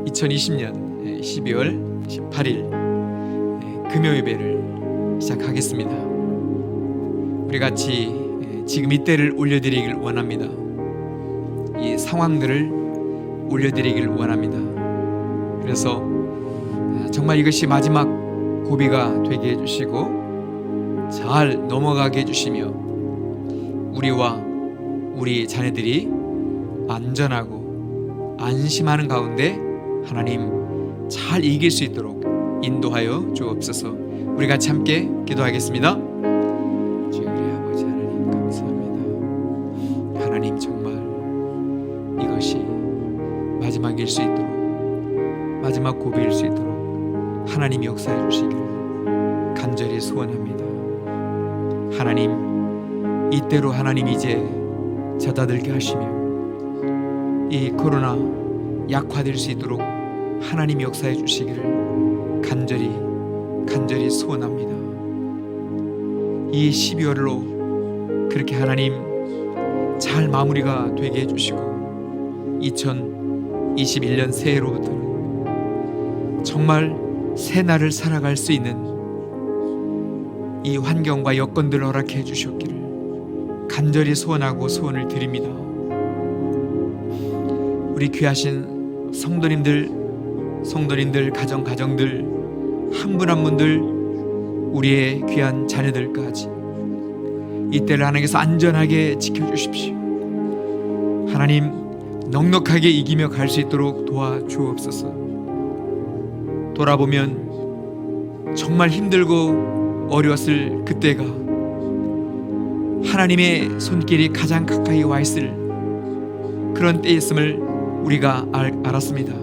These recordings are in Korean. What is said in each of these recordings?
2020년 12월 18일 금요 예배를 시작하겠습니다. 우리 같이 지금 이때를 올려드리길 원합니다. 이 상황들을 올려드리길 원합니다. 그래서 정말 이것이 마지막 고비가 되게 해주시고 잘 넘어가게 해주시며 우리와 우리 자녀들이 안전하고 안심하는 가운데 하나님 잘 이길 수 있도록 인도하여 주옵소서. 우리 같이 함께 기도하겠습니다. 주여 우리 아버지 하나님 감사합니다. 하나님 정말 이것이 마지막일 수 있도록, 마지막 고비일 수 있도록 하나님이 역사해 주시기를 간절히 소원합니다. 하나님 이때로 하나님 이제 잦아들게 하시며 이 코로나 약화될 수 있도록 하나님이 역사해 주시기를 간절히 소원합니다. 이 12월로 그렇게 하나님 잘 마무리가 되게 해주시고 2021년 새해로부터는 정말 새 날을 살아갈 수 있는 이 환경과 여건들을 허락해 주셨기를 간절히 소원하고 소원을 드립니다. 우리 귀하신 성도님들 가정들 한 분 한 분들 우리의 귀한 자녀들까지 이때를 하나님께서 안전하게 지켜주십시오. 하나님 넉넉하게 이기며 갈 수 있도록 도와주옵소서. 돌아보면 정말 힘들고 어려웠을 그때가 하나님의 손길이 가장 가까이 와 있을 그런 때였음을 우리가 알았습니다.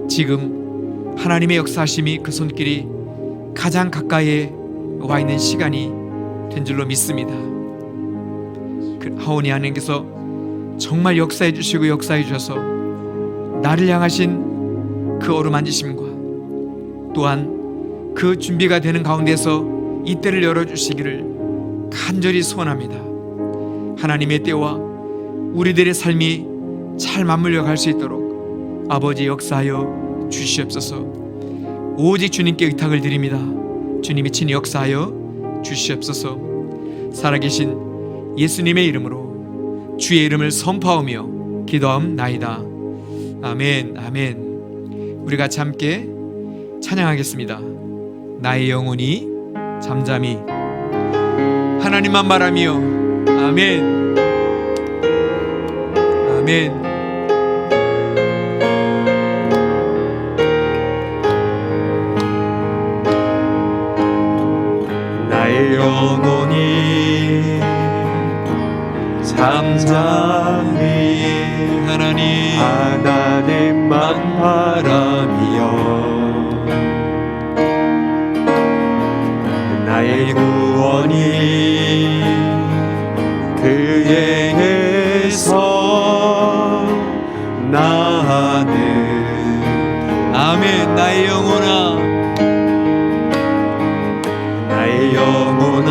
지금 하나님의 역사하심이 그 손길이 가장 가까이에 와 있는 시간이 된 줄로 믿습니다. 하오니 하나님께서 정말 역사해 주시고 역사해 주셔서 나를 향하신 그 어루만지심과 또한 그 준비가 되는 가운데서 이 때를 열어주시기를 간절히 소원합니다. 하나님의 때와 우리들의 삶이 잘 맞물려 갈 수 있도록 아버지 역사하여 주시옵소서. 오직 주님께 의탁을 드립니다. 주님이 친히 역사하여 주시옵소서. 살아계신 예수님의 이름으로 주의 이름을 선포하며 기도하옵나이다. 아멘 아멘. 우리 같이 함께 찬양하겠습니다. 나의 영혼이 잠잠히 하나님만 바라며 아멘 아멘. 나의 영혼이 잠잠히 하나님만 바라며 나의 구원이 그에게서 나는 아멘. 나의 영혼아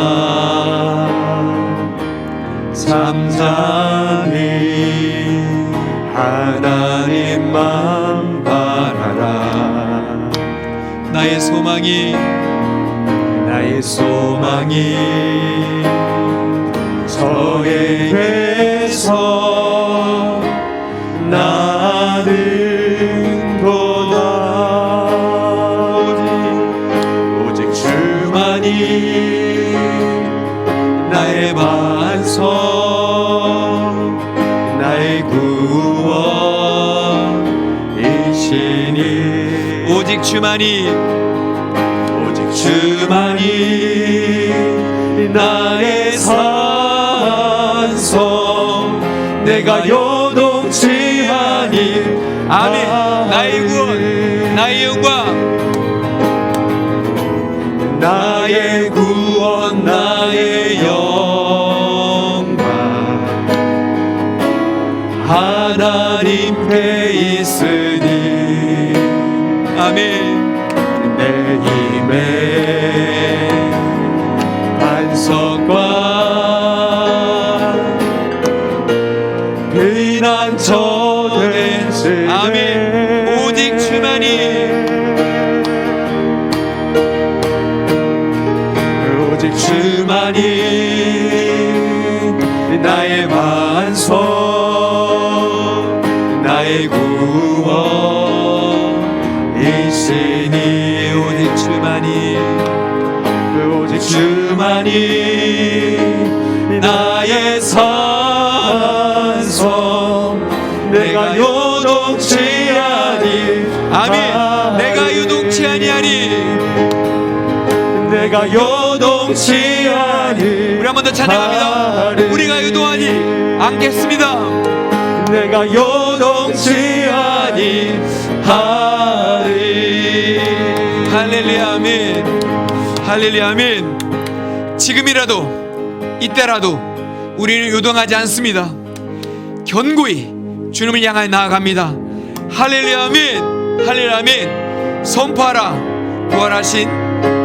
잠잠히 하나님만 바라라. 나의 소망이 저에게서 나는도다. 오직 주만이 나의 반석, 나의 구원이시니. 오직 주만이 나의 산성, 내가 요동치 아니. 아멘. 나의 구원, 나의 영광, 나의 구원, 나의 영광 하나님께 있으니. 아멘. 내 힘의 반석과 피난처 되시네. 아멘. 오직 오직 주만이 나의 반석, 나의 구원이시니 오직 주만이 나의 산성, 내가 요동치 아니. 아멘. 내가 요동치 아니하니. 내가 요동치 아니. 우리 한 번 더 찬양합니다. 우리가 요동하지 않겠습니다. 내가 요동치 아니 하리. 할렐루야 아멘. 할렐루야 아멘. 지금이라도 이때라도 우리는 요동하지 않습니다. 견고히 주님을 향하여 나아갑니다. 할렐루야 아멘. 할렐루야 아멘. 선포하라. 부활하신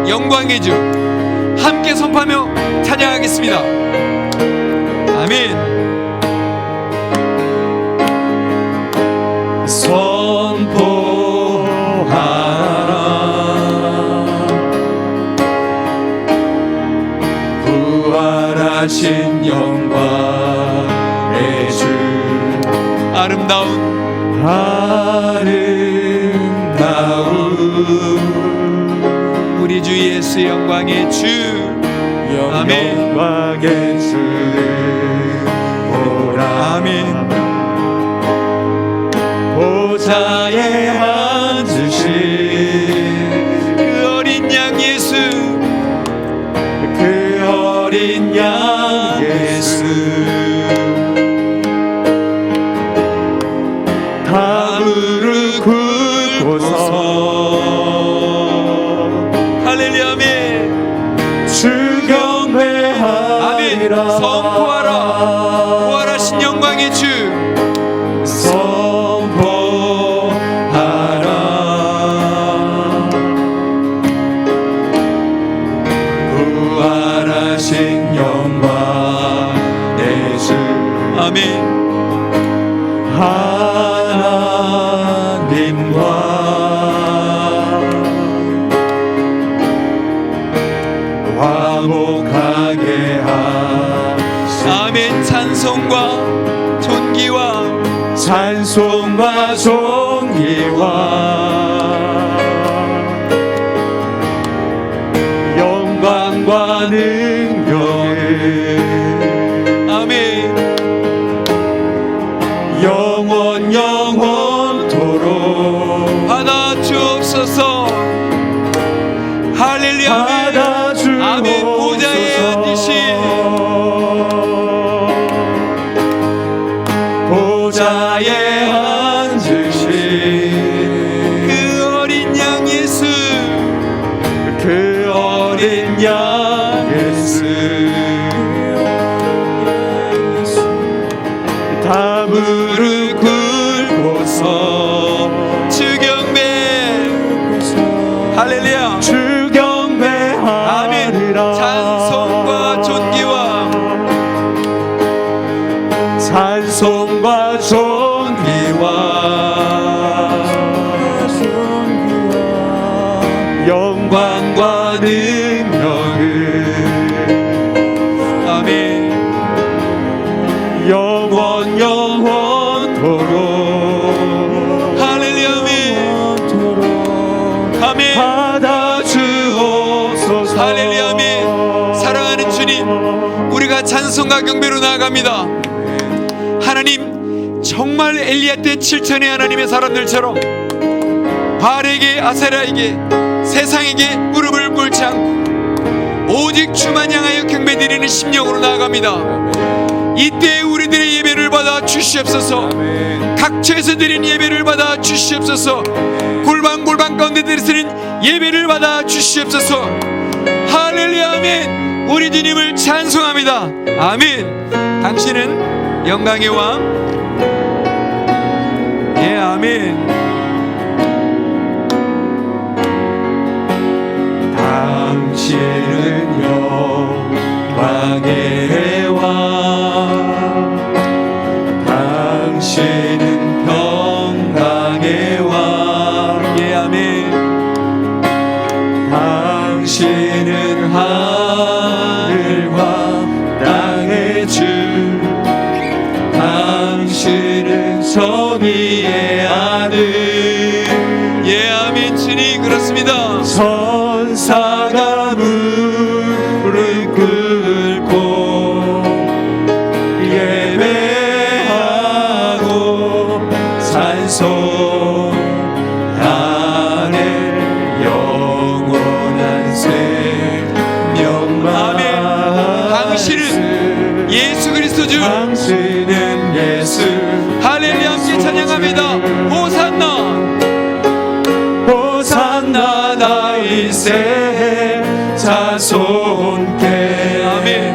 영광의 주, 함께 선포하며 찬양하겠습니다. 아멘. 선포하라. 부활하신 영광의 주, 아름다운 우리 주 예수 영광의 주. 아멘. 영광의 주를 보라. 아멘. 보좌에 앉으신 그 어린 양 예수, 그 어린 양 예수, 다 무릎 꿇고서 할렐루야 아멘. 주 경배하리라. 아멘. 선포하라. 부활하신 영광의 주. 선포하라. 부활하신 영광의 주. 아멘. 하나님과 화목하게 하신. 아멘. 찬송과 존귀와 찬송과 존귀와 영광과 능력을 아멘. 영원토록 받아 주옵소서. 할렐루야 아멘. 받아 주옵소서. 아멘. 보좌에 앉으신 보좌에 앉으신 그 어린 양 예수, 그 어린 양 예수, 다 무릎 꿇고서 주 경배. 할렐루야. 주 경배하리라. 아멘. 찬송과 존귀와 찬송과 존귀와 영광과 능력을 아멘. 영원토록 할렐루야 아멘. 아멘. 받아 주옵소서. 할렐루야 아멘. 사랑하는 주님, 우리가 찬송과 경배로 나아갑니다. 하나님, 정말 엘리야 때 7천의 하나님의 사람들처럼 바알에게 아세라에게 세상에게 무릎을 꿇지 않고 오직 주만 향하여 경배드리는 심령으로 나아갑니다. 이때 우리들의 예배를 받아 주시옵소서. 각처에서 드린 예배를 받아 주시옵소서. 골방골방 가운데 드리는 예배를 받아 주시옵소서. 할렐루야 아멘. 우리 주님을 찬송합니다. 아멘. 당신은 영광의 왕. 예 아멘. 당신은 영광의 왕, 당신은 평강의 왕, 예 예, 아멘. 주님, 그렇습니다. 천사가 무릎 꿇고 예배하고 찬송하네. 영원한 생명만. 아멘. 당신은 예수 그리스도 주. 당신은 예수. 할렐루야. 함께 찬양합니다. 호산나. 호산나 다윗의 자손께. 아멘.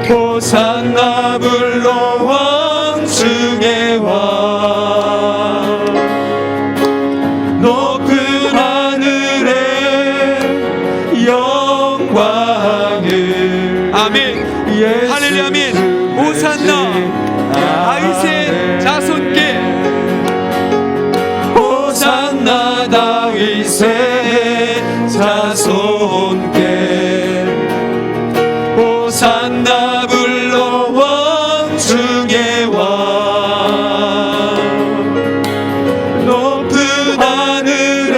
호산나 불러 왕 중에 왕. 높은 하늘에 영광을. 아멘. 할렐루야. 아멘. 호산나 다윗의 자손께. 호산나 다윗의 자손께. 호산나 불러 왕 중에 왕. 높은 하늘에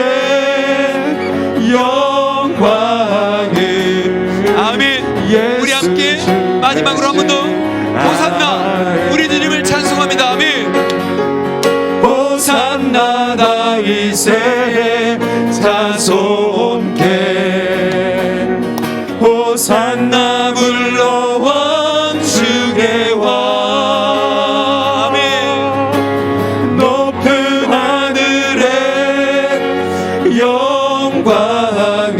영광을. 아멘. 우리 함께 마지막으로 한 번 더 호산나 우리 주님을 찬송합니다. 아멘. 호산나 다윗의 자손께. 호산나 불러 왕 중에 왕. 아멘. 높은 하늘에 영광을.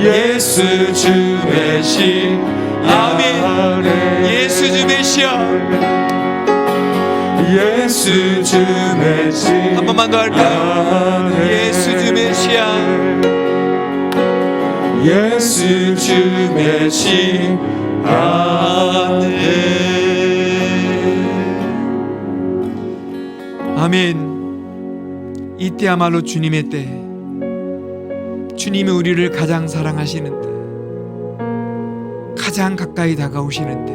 예수 주 메시아. 아멘. 예수 주 메시아. 예수 주 메시아. 한 번만 더 할까요? 예수 주 메시아. 예수 주 메시아. 아멘. 이때야말로 주님의 때, 주님이 우리를 가장 사랑하시는 때, 가장 가까이 다가오시는 때,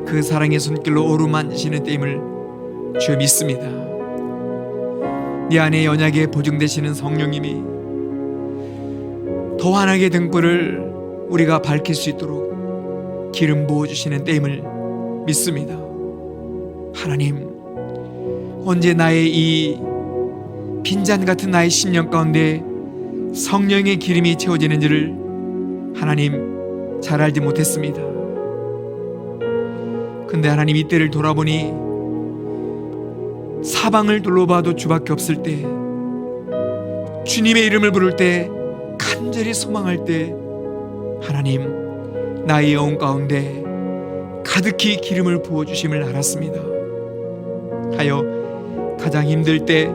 그 사랑의 손길로 어루만지시는 때임을 주여 믿습니다. 네 안에 연약에 보증되시는 성령님이 더 환하게 등불을 우리가 밝힐 수 있도록 기름 부어주시는 때임을 믿습니다. 하나님, 언제 나의 이 빈잔 같은 나의 심령 가운데 성령의 기름이 채워지는지를 하나님 잘 알지 못했습니다. 근데 하나님, 이때를 돌아보니 사방을 둘러봐도 주밖에 없을 때, 주님의 이름을 부를 때, 간절히 소망할 때, 하나님, 나의 영혼 가운데 가득히 기름을 부어주심을 알았습니다. 하여 가장 힘들 때,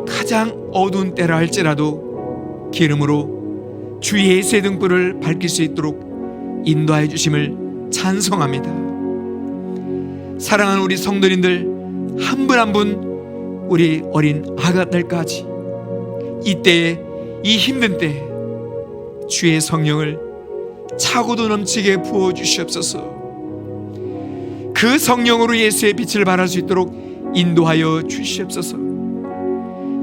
가장 어두운 때라 할지라도 기름으로 주 예수의 등불을 밝힐 수 있도록 인도하여 주심을 찬송합니다. 사랑하는 우리 성도님들 한 분 한 분, 우리 어린 아가들까지 이때에, 이 힘든 때 주의 성령을 차고도 넘치게 부어주시옵소서. 그 성령으로 예수의 빛을 발할 수 있도록 인도하여 주시옵소서.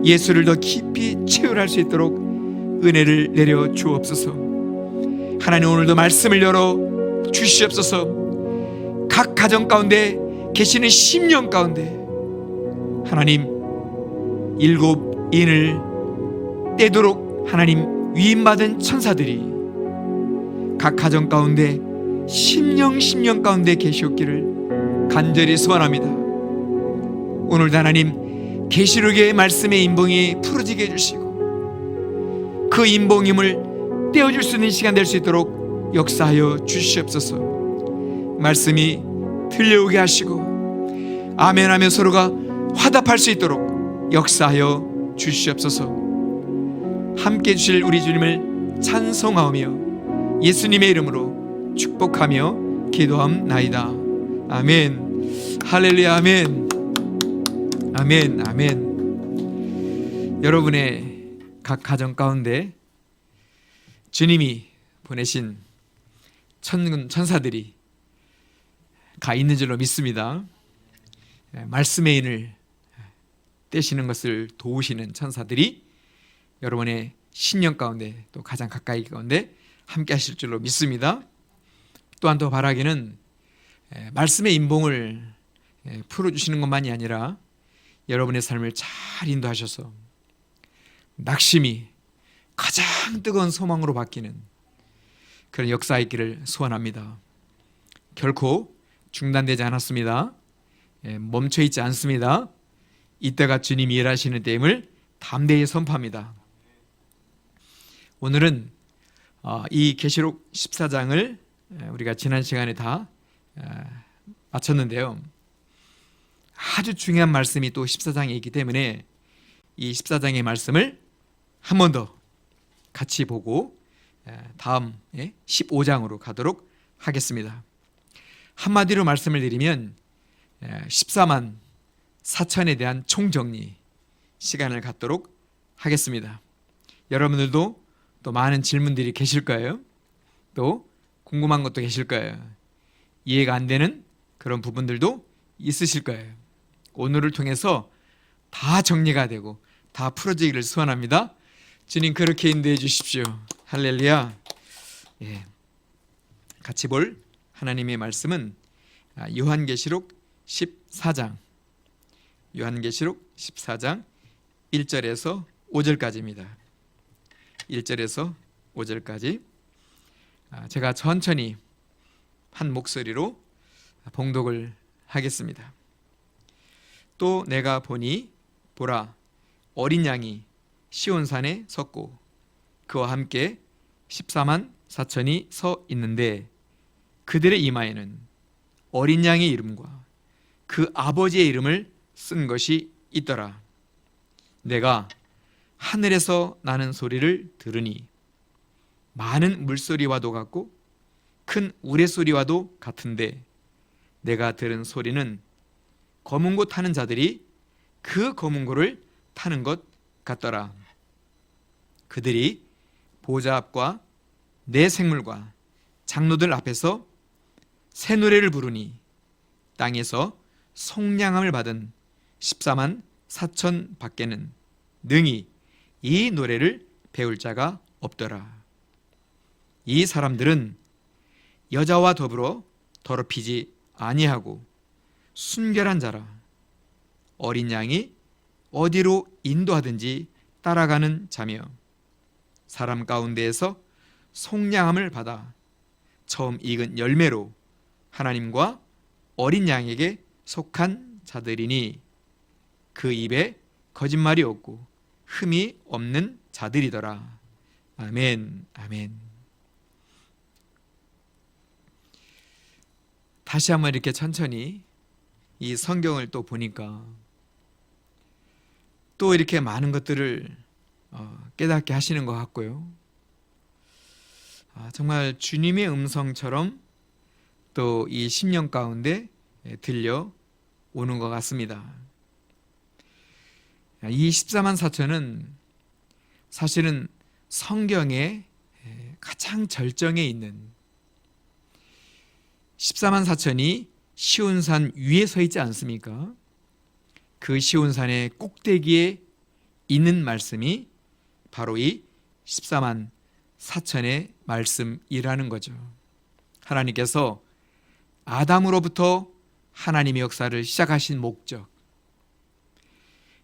예수를 더 깊이 체험할 수 있도록 은혜를 내려 주옵소서. 하나님, 오늘도 말씀을 열어 주시옵소서. 각 가정 가운데 계시는 심령 가운데 하나님, 일곱 인을 떼도록 하나님 위임받은 천사들이 각 가정 가운데 심령 가운데 계시옵기를 간절히 소원합니다. 오늘도 하나님, 계시록의 말씀의 인봉이 풀어지게 해주시고 그 인봉임을 떼어줄 수 있는 시간 될 수 있도록 역사하여 주시옵소서. 말씀이 들려오게 하시고 아멘하며 서로가 화답할 수 있도록 역사하여 주시옵소서. 함께 해주실 우리 주님을 찬송하오며 예수님의 이름으로 축복하며 기도함나이다. 아멘. 할렐루야. 아멘. 아멘. 아멘. 여러분의 각 가정 가운데 주님이 보내신 천사들이 가 있는 줄로 믿습니다. 말씀의 인을 떼시는 것을 도우시는 천사들이 여러분의 신령 가운데 또 가장 가까이 가운데 함께 하실 줄로 믿습니다. 또한 더 바라기는 말씀의 인봉을 풀어주시는 것만이 아니라 여러분의 삶을 잘 인도하셔서 낙심이 가장 뜨거운 소망으로 바뀌는 그런 역사 있기를 소원합니다. 결코 중단되지 않았습니다. 멈춰있지 않습니다. 이때가 주님이 일하시는 때임을 담대히 선포합니다. 오늘은 이 계시록 14장을 우리가 지난 시간에 다 마쳤는데요. 아주 중요한 말씀이 또 14장에 있기 때문에 이 14장의 말씀을 한 번 더 같이 보고 다음 15장으로 가도록 하겠습니다. 한마디로 말씀을 드리면 14만 4천에 대한 총정리 시간을 갖도록 하겠습니다. 여러분들도 또 많은 질문들이 계실 거예요. 또 궁금한 것도 계실 거예요. 이해가 안 되는 그런 부분들도 있으실 거예요. 오늘을 통해서 다 정리가 되고 다 풀어지기를 소원합니다. 주님 그렇게 인도해 주십시오. 할렐루야. 같이 볼 하나님의 말씀은 요한계시록 14장 1절에서 5절까지입니다. 1절에서 5절까지 제가 천천히 한 목소리로 봉독을 하겠습니다. 또 내가 보니 보라 어린 양이 시온산에 섰고 그와 함께 14만 4천이 서 있는데 그들의 이마에는 어린 양의 이름과 그 아버지의 이름을 쓴 것이 있더라. 내가 하늘에서 나는 소리를 들으니 많은 물소리와도 같고 큰 우레소리와도 같은데 내가 들은 소리는 검은 고 타는 자들이 그 검은 고를 타는 것 같더라. 그들이 보좌 앞과 내 생물과 장로들 앞에서 새 노래를 부르니 땅에서 속량함을 받은 14만 4천 밖에는 능히 이 노래를 배울 자가 없더라. 이 사람들은 여자와 더불어 더럽히지 아니하고 순결한 자라. 어린 양이 어디로 인도하든지 따라가는 자며 사람 가운데에서 속량함을 받아 처음 익은 열매로 하나님과 어린 양에게 속한 자들이니 그 입에 거짓말이 없고 흠이 없는 자들이더라. 아멘. 아멘. 다시 한번 이렇게 천천히 이 성경을 또 보니까 또 이렇게 많은 것들을 깨닫게 하시는 것 같고요. 정말 주님의 음성처럼 또 이 심령 가운데 들려오는 것 같습니다. 이 14만 4천은 사실은 성경의 가장 절정에 있는 14만 4천이 시온산 위에 서 있지 않습니까? 그 시온산의 꼭대기에 있는 말씀이 바로 이 14만 4천의 말씀이라는 거죠. 하나님께서 아담으로부터 하나님의 역사를 시작하신 목적,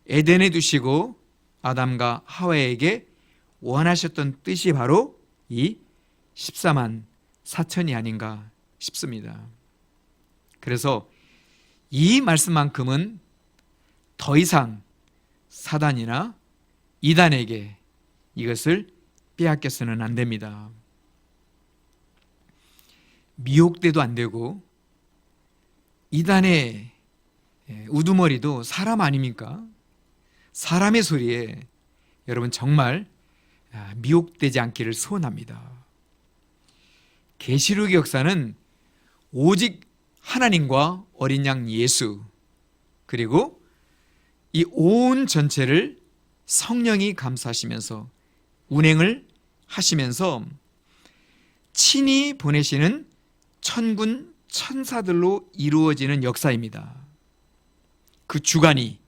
에덴에 두시고 아담과 하와에게 원하셨던 뜻이 바로 이 14만 4천이 아닌가 싶습니다. 그래서 이 말씀만큼은 더 이상 사단이나 이단에게 이것을 빼앗겨서는 안 됩니다. 미혹돼도 안 되고 이단의 우두머리도 사람 아닙니까? 사람의 소리에 여러분 정말 미혹되지 않기를 소원합니다. 계시록의 역사는 오직 하나님과 어린 양 예수 그리고 이 온 전체를 성령이 감싸시면서 운행을 하시면서 친히 보내시는 천군 천사들로 이루어지는 역사입니다. 그 주관이,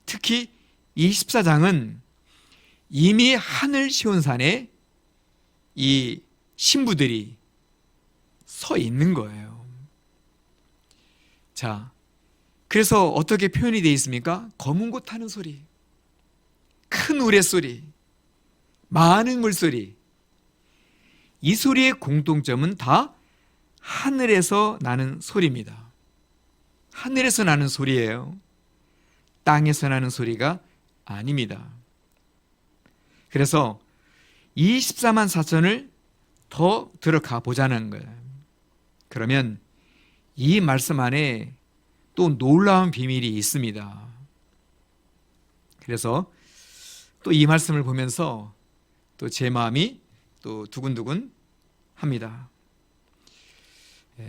특히 이 14장은 이미 하늘 시온산에 이 신부들이 서 있는 거예요. 자, 그래서 어떻게 표현이 되어 있습니까? 검은 고 타는 소리, 큰 우레소리, 많은 물소리. 이 소리의 공통점은 다 하늘에서 나는 소리입니다. 하늘에서 나는 소리예요. 땅에서 나는 소리가 아닙니다. 그래서 이 14만 4천을 더 들어가 보자는 거예요. 그러면 이 말씀 안에 또 놀라운 비밀이 있습니다. 그래서 또 이 말씀을 보면서 또 제 마음이 또 두근두근 합니다.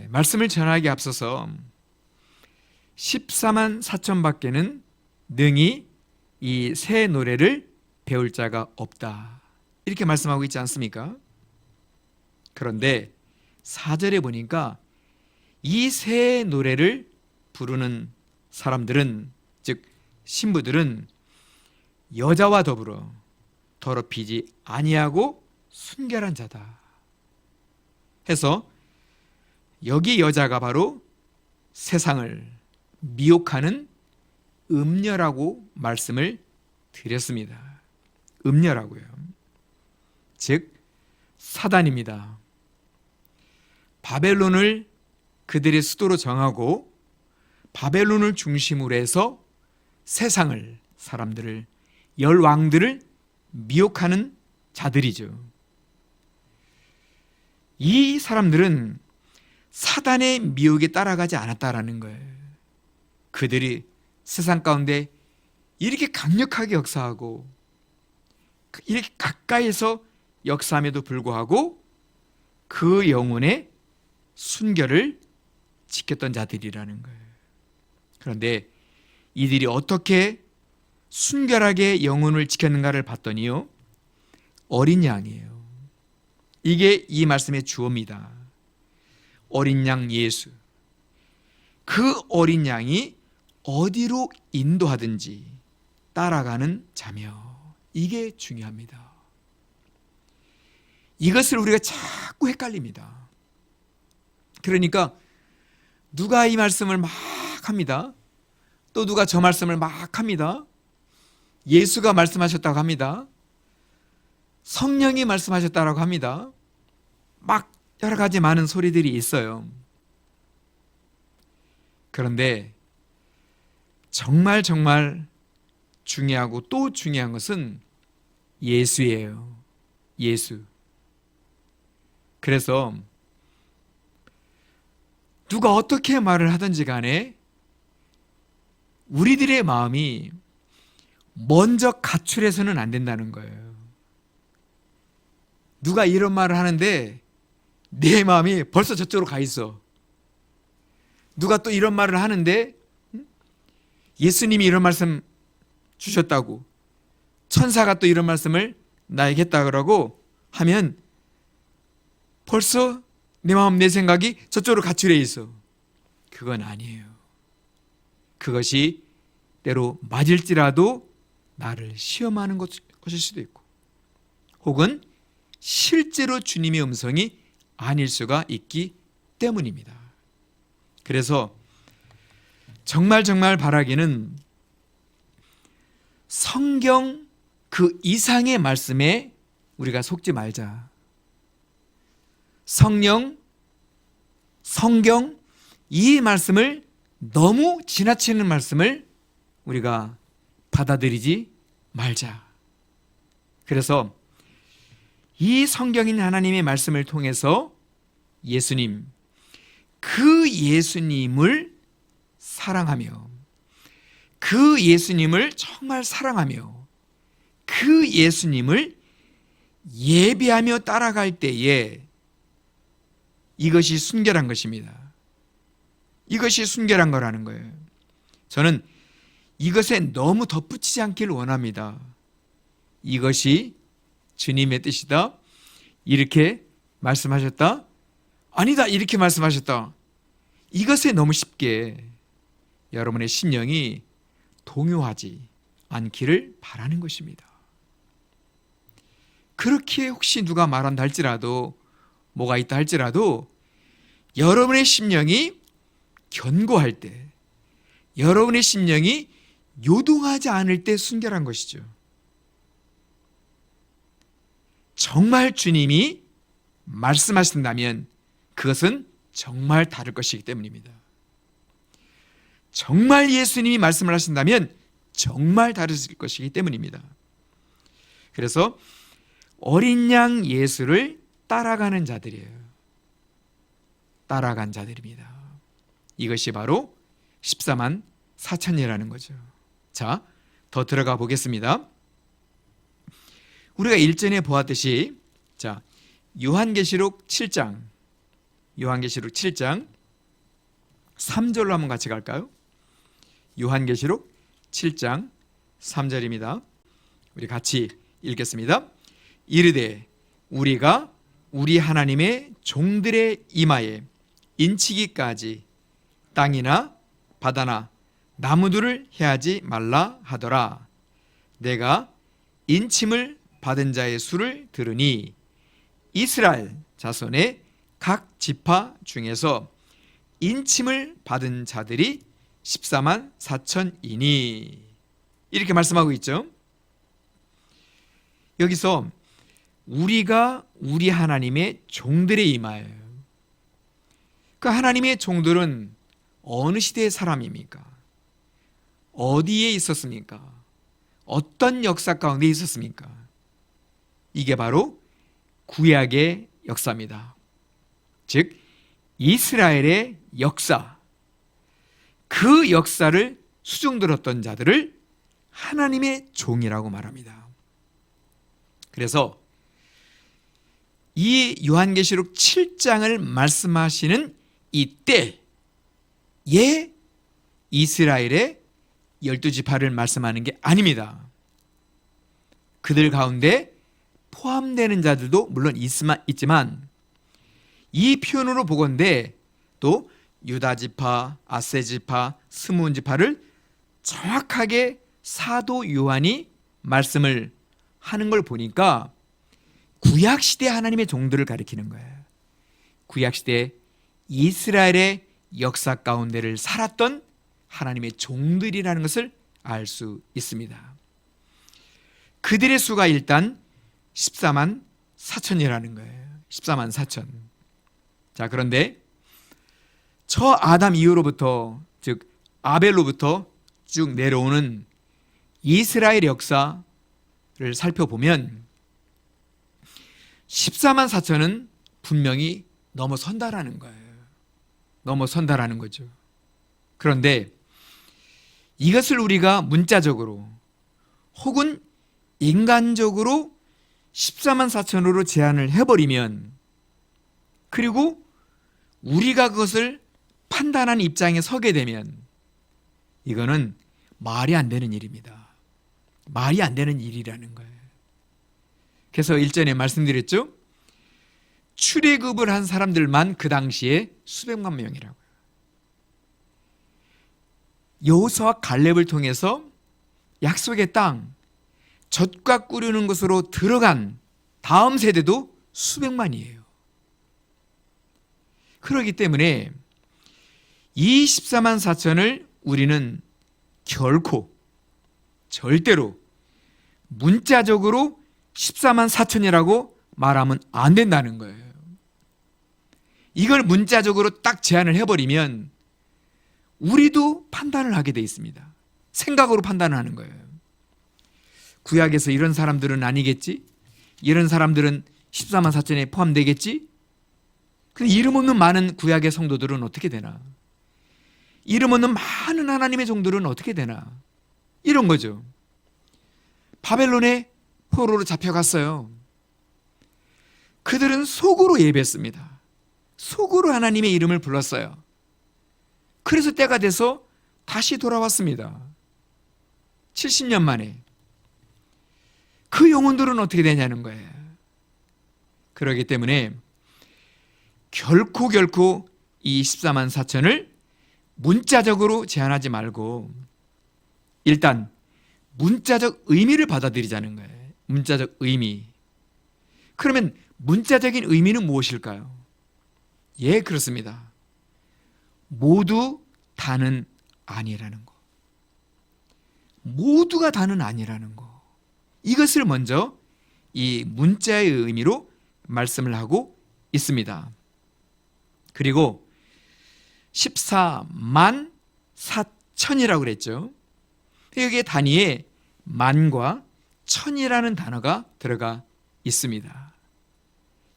말씀을 전하기 앞서서 14만 4천 밖에는 능히 이 새 노래를 배울 자가 없다, 이렇게 말씀하고 있지 않습니까? 그런데 4절에 보니까 이 새 노래를 부르는 사람들은, 즉 신부들은 여자와 더불어 더럽히지 아니하고 순결한 자다 해서, 여기 여자가 바로 세상을 미혹하는 음녀라고 말씀을 드렸습니다. 음녀라고요. 즉 사단입니다. 바벨론을 그들의 수도로 정하고 바벨론을 중심으로 해서 세상을, 사람들을, 열 왕들을 미혹하는 자들이죠. 이 사람들은 사단의 미혹에 따라가지 않았다라는 거예요. 그들이 세상 가운데 이렇게 강력하게 역사하고 이렇게 가까이서 역사함에도 불구하고 그 영혼의 순결을 지켰던 자들이라는 거예요. 그런데 이들이 어떻게 순결하게 영혼을 지켰는가를 봤더니요, 어린 양이에요. 이게 이 말씀의 주어입니다. 어린 양 예수. 그 어린 양이 어디로 인도하든지 따라가는 자며, 이게 중요합니다. 이것을 우리가 자꾸 헷갈립니다. 그러니까 누가 이 말씀을 막 합니다. 또 누가 저 말씀을 막 합니다. 예수가 말씀하셨다고 합니다. 성령이 말씀하셨다고 합니다. 막 여러 가지 많은 소리들이 있어요. 그런데 정말 중요하고 또 중요한 것은 예수예요. 예수. 그래서 누가 어떻게 말을 하든지 간에 우리들의 마음이 먼저 가출해서는 안 된다는 거예요. 누가 이런 말을 하는데 내 마음이 벌써 저쪽으로 가 있어. 누가 또 이런 말을 하는데 예수님이 이런 말씀 주셨다고, 천사가 또 이런 말씀을 나에게 했다 그러고 하면 벌써 내 마음, 내 생각이 저쪽으로 가출해 있어. 그건 아니에요. 그것이 때로 맞을지라도 나를 시험하는 것일 수도 있고, 혹은 실제로 주님의 음성이 아닐 수가 있기 때문입니다. 그래서 정말 바라기는 성경 그 이상의 말씀에 우리가 속지 말자. 성경 이 말씀을, 너무 지나치는 말씀을 우리가 받아들이지 말자. 그래서 이 성경인 하나님의 말씀을 통해서 예수님, 그 예수님을 사랑하며, 그 예수님을 정말 사랑하며, 그 예수님을 예배하며 따라갈 때에 이것이 순결한 것입니다. 이것이 순결한 거라는 거예요. 저는 이것에 너무 덧붙이지 않기를 원합니다. 이것이 주님의 뜻이다, 이렇게 말씀하셨다, 아니다 이렇게 말씀하셨다, 이것에 너무 쉽게 여러분의 심령이 동요하지 않기를 바라는 것입니다. 그렇게 혹시 누가 말한다 할지라도, 뭐가 있다 할지라도 여러분의 심령이 견고할 때, 여러분의 심령이 요동하지 않을 때 순결한 것이죠. 정말 주님이 말씀하신다면 그것은 정말 다를 것이기 때문입니다. 정말 예수님이 말씀을 하신다면 정말 다르실 것이기 때문입니다. 그래서 어린 양 예수를 따라가는 자들이에요. 따라간 자들입니다. 이것이 바로 14만 4천이라는 거죠. 자, 더 들어가 보겠습니다. 우리가 일전에 보았듯이, 자, 요한계시록 7장 3절로 한번 같이 갈까요? 요한계시록 7장 3절입니다. 우리 같이 읽겠습니다. 이르되 우리가 우리 하나님의 종들의 이마에 인치기까지 땅이나 바다나 나무들을 해하지 말라 하더라. 내가 인침을 받은 자의 수를 들으니 이스라엘 자손의 각 지파 중에서 인침을 받은 자들이 14만 4천이니, 이렇게 말씀하고 있죠. 여기서 우리가 우리 하나님의 종들의 이마예요. 그 하나님의 종들은 어느 시대의 사람입니까? 어디에 있었습니까? 어떤 역사 가운데 있었습니까? 이게 바로 구약의 역사입니다. 즉 이스라엘의 역사, 그 역사를 수종들었던 자들을 하나님의 종이라고 말합니다. 그래서 이 요한계시록 7장을 말씀하시는 이때에 이스라엘의 12지파를 말씀하는 게 아닙니다. 그들 가운데 포함되는 자들도 물론 있지만 이 표현으로 보건대 또 유다지파, 아세지파, 스므온지파를 정확하게 사도 요한이 말씀을 하는 걸 보니까 구약시대 하나님의 종들을 가리키는 거예요. 구약시대 이스라엘의 역사 가운데를 살았던 하나님의 종들이라는 것을 알 수 있습니다. 그들의 수가 일단 14만 4천이라는 거예요. 14만 4천. 자, 그런데 저 아담 이후로부터, 즉 아벨로부터 쭉 내려오는 이스라엘 역사를 살펴보면 14만 4천은 분명히 넘어선다라는 거예요. 넘어선다라는 거죠. 그런데 이것을 우리가 문자적으로 혹은 인간적으로 14만 4천으로 제한을 해버리면, 그리고 우리가 그것을 판단하는 입장에 서게 되면 이거는 말이 안 되는 일입니다. 말이 안 되는 일이라는 거예요. 그래서 일전에 말씀드렸죠. 출애굽을 한 사람들만 그 당시에 수백만 명이라고요. 여호수아와 갈렙을 통해서 약속의 땅, 젖과 꿀이는 것으로 들어간 다음 세대도 수백만이에요. 그렇기 때문에 이 14만 4천을 우리는 결코 절대로 문자적으로 14만 4천이라고 말하면 안 된다는 거예요. 이걸 문자적으로 딱 제한을 해버리면 우리도 판단을 하게 돼 있습니다. 생각으로 판단을 하는 거예요. 구약에서 이런 사람들은 아니겠지? 이런 사람들은 14만 4천에 포함되겠지? 근데 이름 없는 많은 구약의 성도들은 어떻게 되나? 이름 없는 많은 하나님의 종들은 어떻게 되나? 이런 거죠. 바벨론의 포로로 잡혀갔어요. 그들은 속으로 예배했습니다. 속으로 하나님의 이름을 불렀어요. 그래서 때가 돼서 다시 돌아왔습니다. 70년 만에. 그 영혼들은 어떻게 되냐는 거예요. 그렇기 때문에 결코 이 14만 4천을 문자적으로 제한하지 말고 일단 문자적 의미를 받아들이자는 거예요. 문자적 의미. 그러면 문자적인 의미는 무엇일까요? 예, 그렇습니다. 모두 다는 아니라는 거. 모두가 다는 아니라는 거. 이것을 먼저 이 문자의 의미로 말씀을 하고 있습니다. 그리고 14만 4천이라고 그랬죠. 여기에 단위에 만과 천이라는 단어가 들어가 있습니다.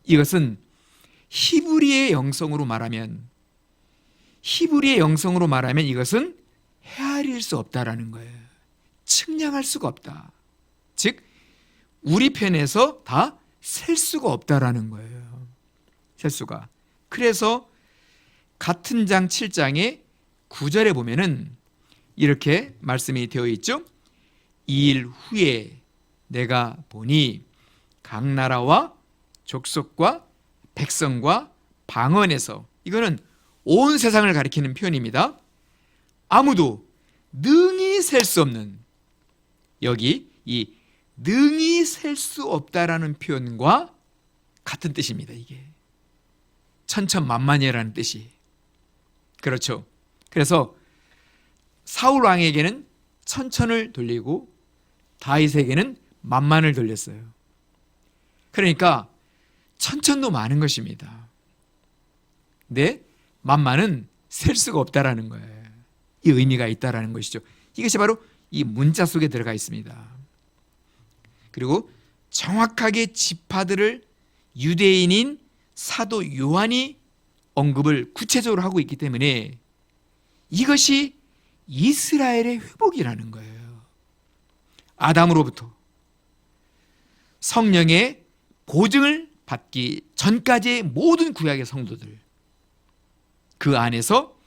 이것은 히브리의 영성으로 말하면 이것은 헤아릴 수 없다라는 거예요. 측량할 수가 없다. 즉 우리 편에서 다 셀 수가 없다라는 거예요. 셀 수가. 그래서 같은 장 7장의 9절에 보면은 이렇게 말씀이 되어 있죠. 2일 후에 내가 보니 각 나라와 족속과 백성과 방언에서, 이거는 온 세상을 가리키는 표현입니다. 아무도 능히 셀 수 없는, 여기 이 능히 셀 수 없다라는 표현과 같은 뜻입니다. 이게 천천만만이라는 뜻이. 그렇죠. 그래서 사울 왕에게는 천천을 돌리고 다윗에게는 만만을 돌렸어요. 그러니까 천천도 많은 것입니다. 근데 만만은 셀 수가 없다라는 거예요. 이 의미가 있다라는 것이죠. 이것이 바로 이 문자 속에 들어가 있습니다. 그리고 정확하게 지파들을 유대인인 사도 요한이 언급을 구체적으로 하고 있기 때문에 이것이 이스라엘의 회복이라는 거예요. 아담으로부터 성령의 보증을 받기 전까지의 모든 구약의 성도들, 그 안에서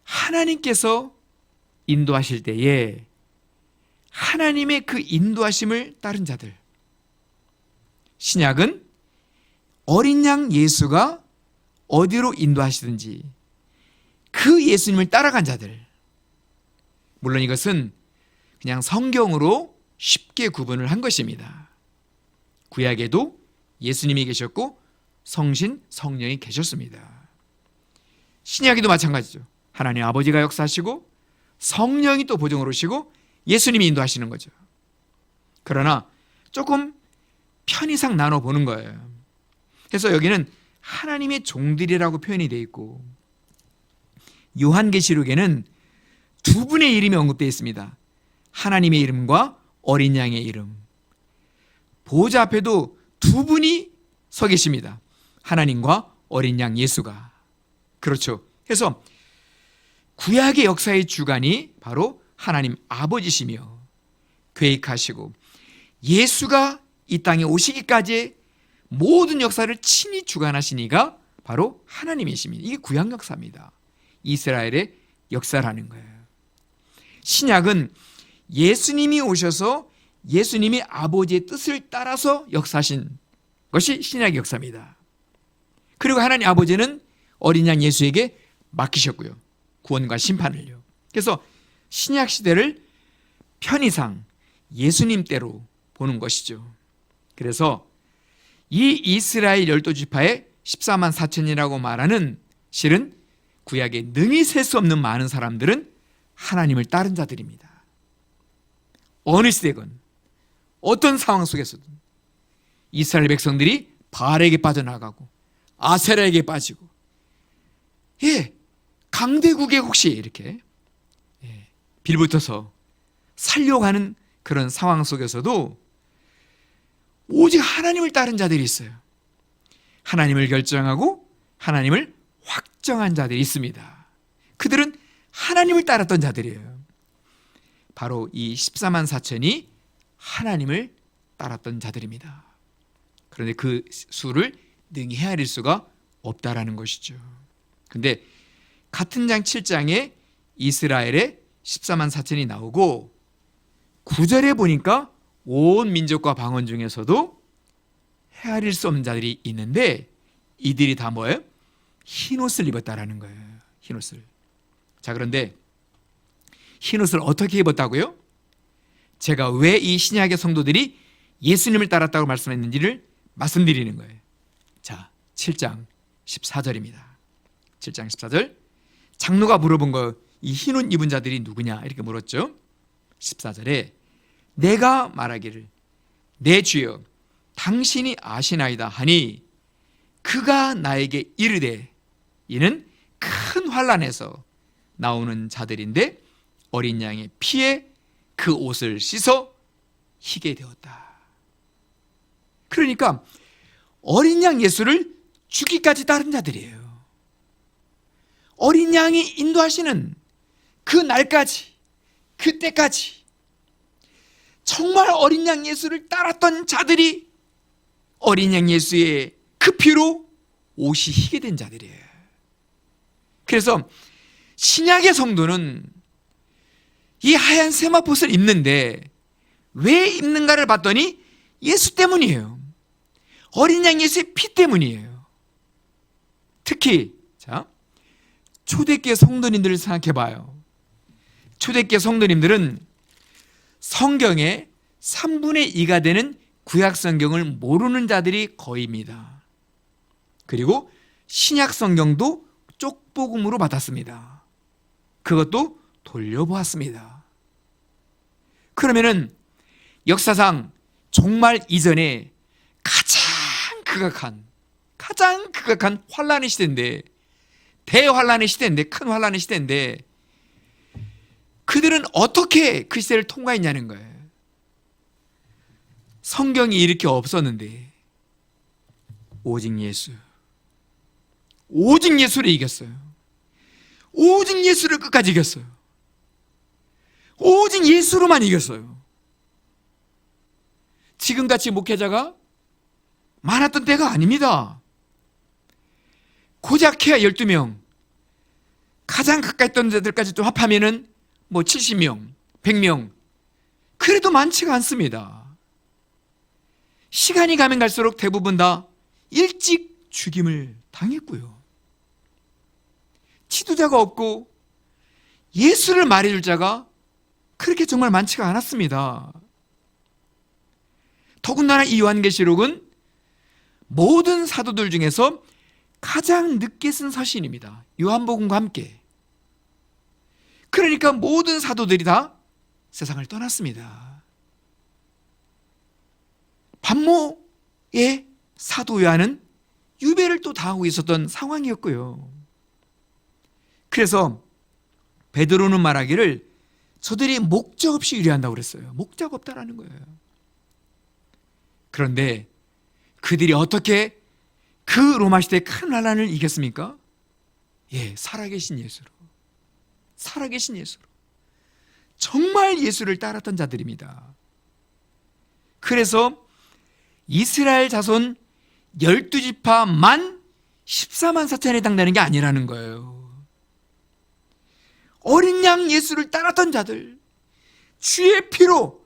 하나님께서 인도하실 때에 하나님의 그 인도하심을 따른 자들, 신약은 어린 양 예수가 어디로 인도하시든지 그 예수님을 따라간 자들, 물론 이것은 그냥 성경으로 쉽게 구분을 한 것입니다. 구약에도 예수님이 계셨고 성신, 성령이 계셨습니다. 신약에도 마찬가지죠. 하나님 아버지가 역사하시고 성령이 또 보증으로 오시고 예수님이 인도하시는 거죠. 그러나 조금 편의상 나눠보는 거예요. 그래서 여기는 하나님의 종들이라고 표현이 되어 있고, 요한계시록에는 두 분의 이름이 언급되어 있습니다. 하나님의 이름과 어린 양의 이름. 보호자 앞에도 두 분이 서 계십니다. 하나님과 어린 양 예수가. 그렇죠. 그래서 구약의 역사의 주관이 바로 하나님 아버지시며 계획하시고 예수가 이 땅에 오시기까지 모든 역사를 친히 주관하시니가 바로 하나님이십니다. 이게 구약 역사입니다. 이스라엘의 역사라는 거예요. 신약은 예수님이 오셔서 예수님이 아버지의 뜻을 따라서 역사하신 것이 신약의 역사입니다. 그리고 하나님 아버지는 어린 양 예수에게 맡기셨고요. 구원과 심판을요. 그래서 신약 시대를 편의상 예수님 때로 보는 것이죠. 그래서 이 이스라엘 12지파의 14만 4천이라고 말하는, 실은 구약에 능히 셀 수 없는 많은 사람들은 하나님을 따른 자들입니다. 어느 시대건 어떤 상황 속에서든 이스라엘 백성들이 바알에게 빠져나가고 아세라에게 빠지고, 강대국에 혹시 이렇게 빌붙어서 살려가는 그런 상황 속에서도 오직 하나님을 따른 자들이 있어요. 하나님을 결정하고 하나님을 확정한 자들이 있습니다. 그들은 하나님을 따랐던 자들이에요. 바로 이 14만 4천이 하나님을 따랐던 자들입니다. 그런데 그 수를 능히 헤아릴 수가 없다라는 것이죠. 그런데 같은 장 7장에 이스라엘의 14만 4천이 나오고 9절에 보니까 온 민족과 방언 중에서도 헤아릴 수 없는 자들이 있는데 이들이 다 뭐예요? 흰옷을 입었다라는 거예요. 흰옷을. 자, 그런데 흰옷을 어떻게 입었다고요? 제가 왜 이 신약의 성도들이 예수님을 따랐다고 말씀했는지를 말씀드리는 거예요. 자, 7장 14절입니다. 7장 14절. 장로가 물어본 거, 이 흰옷 입은 자들이 누구냐 이렇게 물었죠. 14절에 내가 말하기를 내 주여 당신이 아시나이다 하니 그가 나에게 이르되 이는 큰 환난에서 나오는 자들인데 어린 양의 피에 그 옷을 씻어 희게 되었다. 그러니까 어린 양 예수를 죽기까지 따른 자들이에요. 어린 양이 인도하시는 그 날까지, 그때까지 정말 어린 양 예수를 따랐던 자들이 어린 양 예수의 그 피로 옷이 희게 된 자들이에요. 그래서 신약의 성도는 이 하얀 세마포옷을 입는데 왜 입는가를 봤더니 예수 때문이에요. 어린 양 예수의 피 때문이에요. 특히 자, 초대교회 성도님들을 생각해 봐요. 초대교회 성도님들은 성경의 3분의 2가 되는 구약 성경을 모르는 자들이 거의입니다. 그리고 신약 성경도 쪽복음으로 받았습니다. 그것도 돌려보았습니다. 그러면은 역사상 종말 이전에 가장 극악한 환란의 시대인데, 대환란의 시대인데, 큰 환란의 시대인데 그들은 어떻게 그 시대를 통과했냐는 거예요. 성경이 이렇게 없었는데 오직 예수를 이겼어요. 오직 예수를 끝까지 이겼어요. 오직 예수로만 이겼어요. 지금같이 목회자가 많았던 때가 아닙니다. 고작해야 12명, 가장 가까이 있던 자들까지 또 합하면은 뭐 70명, 100명, 그래도 많지가 않습니다. 시간이 가면 갈수록 대부분 다 일찍 죽임을 당했고요. 지도자가 없고 예수를 말해줄 자가 그렇게 정말 많지가 않았습니다. 더군다나 이 요한계시록은 모든 사도들 중에서 가장 늦게 쓴 서신입니다. 요한복음과 함께. 그러니까 모든 사도들이 다 세상을 떠났습니다. 반모의 사도 요한은 유배를 또 당하고 있었던 상황이었고요. 그래서 베드로는 말하기를 저들이 목적 없이 유래한다고 그랬어요. 목적 없다라는 거예요. 그런데 그들이 어떻게 그 로마 시대의 큰 환난을 이겼습니까? 예, 살아계신 예수로. 살아계신 예수로. 정말 예수를 따랐던 자들입니다. 그래서 이스라엘 자손 12지파만 14만 4천에 해당되는 게 아니라는 거예요. 어린 양 예수를 따랐던 자들, 주의 피로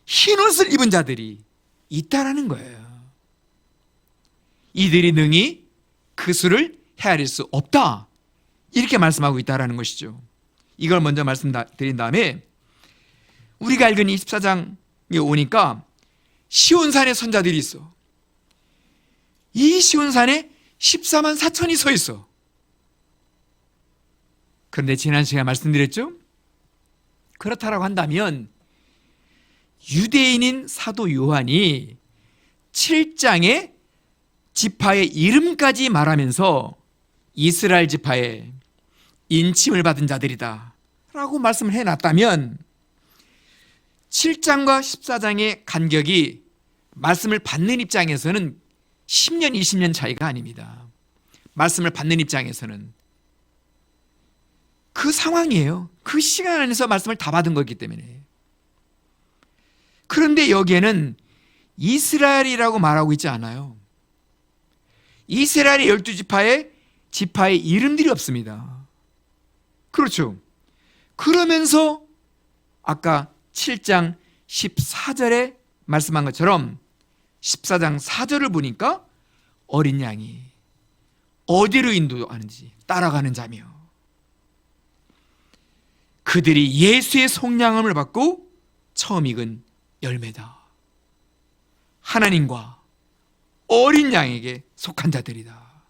흰옷을 입은 자들이 있다라는 거예요. 이들이 능히 그 수를 헤아릴 수 없다, 이렇게 말씀하고 있다라는 것이죠. 이걸 먼저 말씀드린 다음에 우리가 읽은 24장에 오니까 시온산에 선자들이 있어. 이 시온산에 14만 4천이 서 있어. 그런데 지난 시간에 말씀드렸죠? 그렇다라고 한다면 유대인인 사도 요한이 7장에 지파의 이름까지 말하면서 이스라엘 지파에 인침을 받은 자들이다 라고 말씀을 해놨다면 7장과 14장의 간격이 말씀을 받는 입장에서는 10년, 20년 차이가 아닙니다. 말씀을 받는 입장에서는 그 상황이에요. 그 시간 안에서 말씀을 다 받은 거기 때문에. 그런데 여기에는 이스라엘이라고 말하고 있지 않아요. 이스라엘의 12지파의 이름들이 없습니다. 그렇죠. 그러면서 아까 7장 14절에 말씀한 것처럼 14장 4절을 보니까 어린 양이 어디로 인도하는지 따라가는 자며 그들이 예수의 속량함을 받고 처음 익은 열매다. 하나님과 어린 양에게 속한 자들이다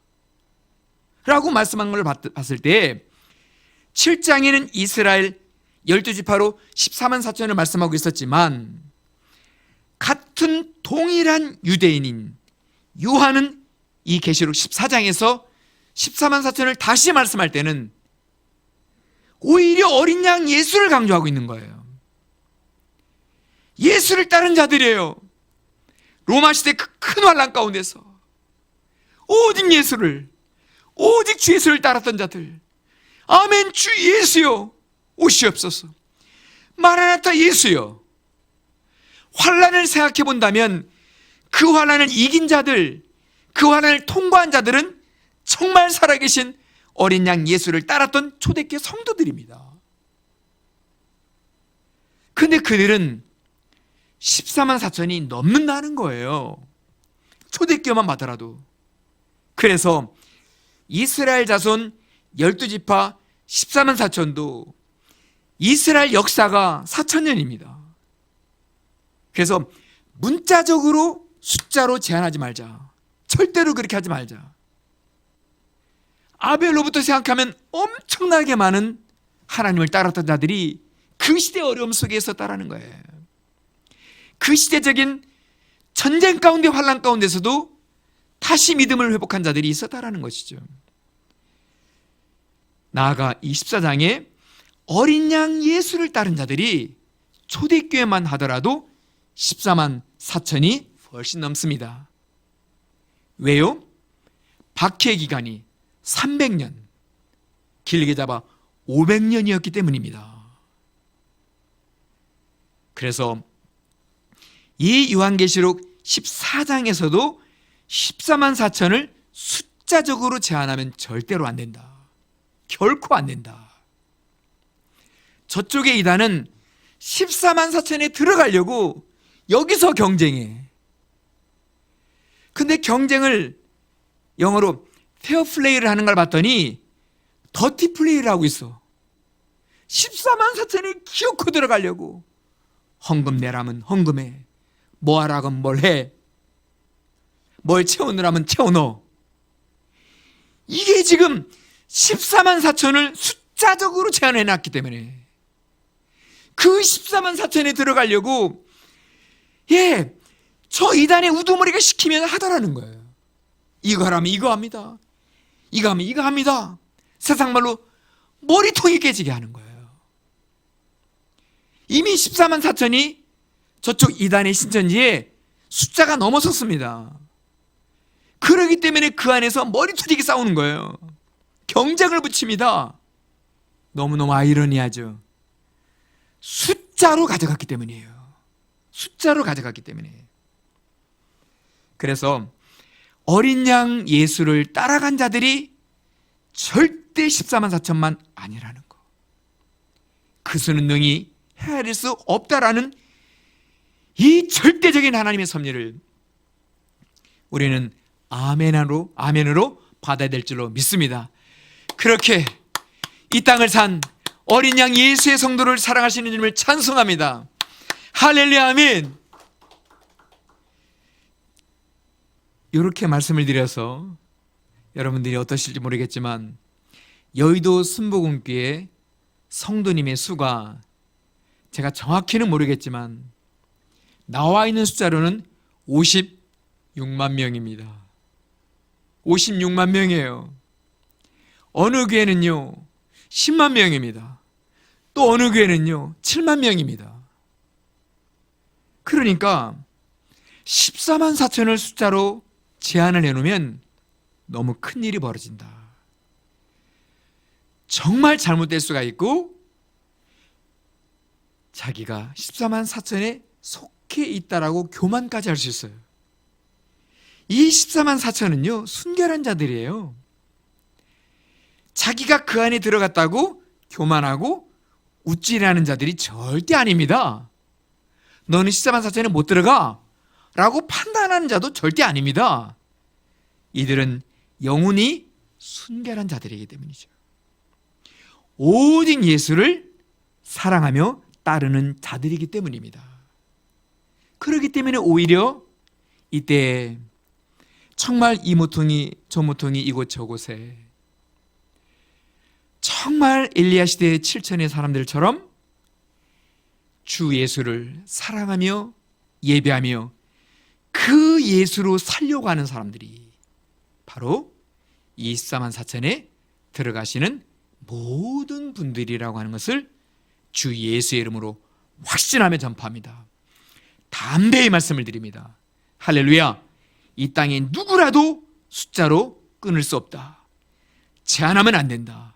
라고 말씀한 걸 봤을 때 7장에는 이스라엘 12지파로 14만 4천을 말씀하고 있었지만 같은 동일한 유대인인 요한은 이 계시록 14장에서 14만 4천을 다시 말씀할 때는 오히려 어린 양 예수를 강조하고 있는 거예요. 예수를 따른 자들이에요. 로마 시대 그 큰 환란 가운데서 오직 예수를, 오직 주 예수를 따랐던 자들, 아멘 주 예수여 오시옵소서, 마라나타 예수여. 환란을 생각해 본다면 그 환란을 이긴 자들, 그 환란을 통과한 자들은 정말 살아계신 어린 양 예수를 따랐던 초대교회 성도들입니다. 근데 그들은 14만 4천이 넘는다는 거예요. 초대교회만 받더라도. 그래서 이스라엘 자손 12지파 14만 4천도 이스라엘 역사가 4천년입니다. 그래서 문자적으로 숫자로 제한하지 말자. 절대로 그렇게 하지 말자. 아벨로부터 생각하면 엄청나게 많은 하나님을 따랐던 자들이 그 시대의 어려움 속에 있었다라는 거예요. 그 시대적인 전쟁 가운데 환란 가운데서도 다시 믿음을 회복한 자들이 있었다라는 것이죠. 나아가 이 14장에 어린 양 예수를 따른 자들이 초대교회만 하더라도 14만 4천이 훨씬 넘습니다. 왜요? 박해 기간이 300년, 길게 잡아 500년이었기 때문입니다. 그래서 이 요한계시록 14장에서도 14만 4천을 숫자적으로 제한하면 절대로 안 된다. 결코 안 된다. 저쪽의 이단은 14만 4천에 들어가려고 여기서 경쟁해. 근데 경쟁을 영어로 페어 플레이를 하는 걸 봤더니 더티 플레이를 하고 있어. 14만 4천에 기어코 들어가려고. 헌금 내라면 헌금해. 뭐 하라면 뭘 해. 뭘 채우느라면 채워넣어. 이게 지금 14만 4천을 숫자적으로 제한해놨기 때문에 그 14만 4천에 들어가려고 저 이단의 우두머리가 시키면 하더라는 거예요. 이거 하라면 이거 합니다. 이거 하면 이거 합니다. 세상 말로 머리통이 깨지게 하는 거예요. 이미 14만 4천이 저쪽 이단의 신천지에 숫자가 넘어섰습니다. 그러기 때문에 그 안에서 머리 터지게 싸우는 거예요. 경쟁을 붙입니다. 너무너무 아이러니하죠. 숫자로 가져갔기 때문이에요. 숫자로 가져갔기 때문에. 그래서 어린 양 예수를 따라간 자들이 절대 14만 4천만 아니라는 거. 그 수는 능히 헤아릴 수 없다라는 이 절대적인 하나님의 섭리를 우리는 아멘으로 받아야 될 줄로 믿습니다. 그렇게 이 땅을 산 어린 양 예수의 성도를 사랑하시는 주님을 찬송합니다. 할렐루야 아멘. 이렇게 말씀을 드려서 여러분들이 어떠실지 모르겠지만 여의도 순복음교회 성도님의 수가 제가 정확히는 모르겠지만 나와 있는 숫자로는 56만 명입니다. 56만 명이에요. 어느 교회는요 10만 명입니다. 또 어느 교회는요 7만 명입니다. 그러니까 14만 4천을 숫자로 제한을 해놓으면 너무 큰일이 벌어진다. 정말 잘못될 수가 있고 자기가 14만 4천에 속해 있다라고 교만까지 할 수 있어요. 이 14만 4천은요 순결한 자들이에요. 자기가 그 안에 들어갔다고 교만하고 우쭐하는 자들이 절대 아닙니다. 너는 14만 4천에 못 들어가 라고 판단하는 자도 절대 아닙니다. 이들은 영혼이 순결한 자들이기 때문이죠. 오직 예수를 사랑하며 따르는 자들이기 때문입니다. 그렇기 때문에 오히려 이때 정말 이 모퉁이 저 모퉁이 이곳저곳에 정말 엘리야 시대의 7천의 사람들처럼 주 예수를 사랑하며 예배하며 그 예수로 살려고 하는 사람들이 바로 이 14만 4천에 들어가시는 모든 분들이라고 하는 것을 주 예수의 이름으로 확신하며 전파합니다. 담대히 말씀을 드립니다. 할렐루야. 이 땅에 누구라도 숫자로 끊을 수 없다. 제한하면 안 된다.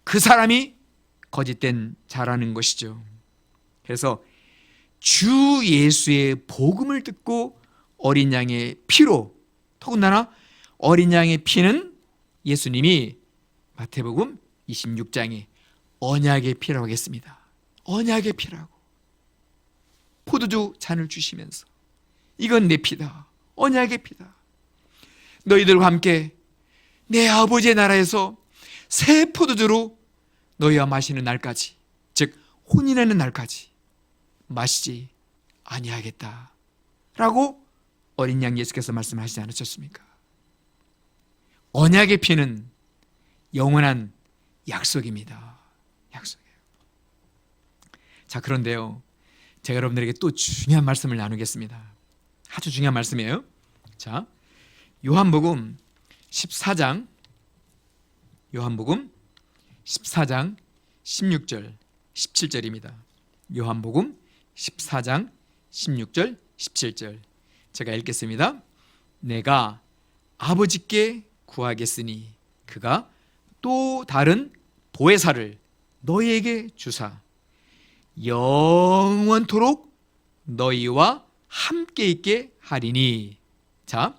그 사람이 거짓된 자라는 것이죠. 그래서 주 예수의 복음을 듣고 어린 양의 피로, 더군다나 어린 양의 피는 예수님이 마태복음 26장에 언약의 피라고 했습니다. 언약의 피라고. 포도주 잔을 주시면서 이건 내 피다. 언약의 피다. 너희들과 함께 내 아버지의 나라에서 새 포도주로 너희와 마시는 날까지, 즉 혼인하는 날까지 마시지 아니하겠다 라고 어린 양 예수께서 말씀하시지 않으셨습니까? 언약의 피는 영원한 약속입니다. 약속이에요. 자, 그런데요, 제가 여러분들에게 또 중요한 말씀을 나누겠습니다. 아주 중요한 말씀이에요. 자, 요한복음 14장 16절 17절입니다. 요한복음 14장 16절 17절 제가 읽겠습니다. 내가 아버지께 구하겠으니 그가 또 다른 보혜사를 너희에게 주사 영원토록 너희와 함께 있게 하리니. 자,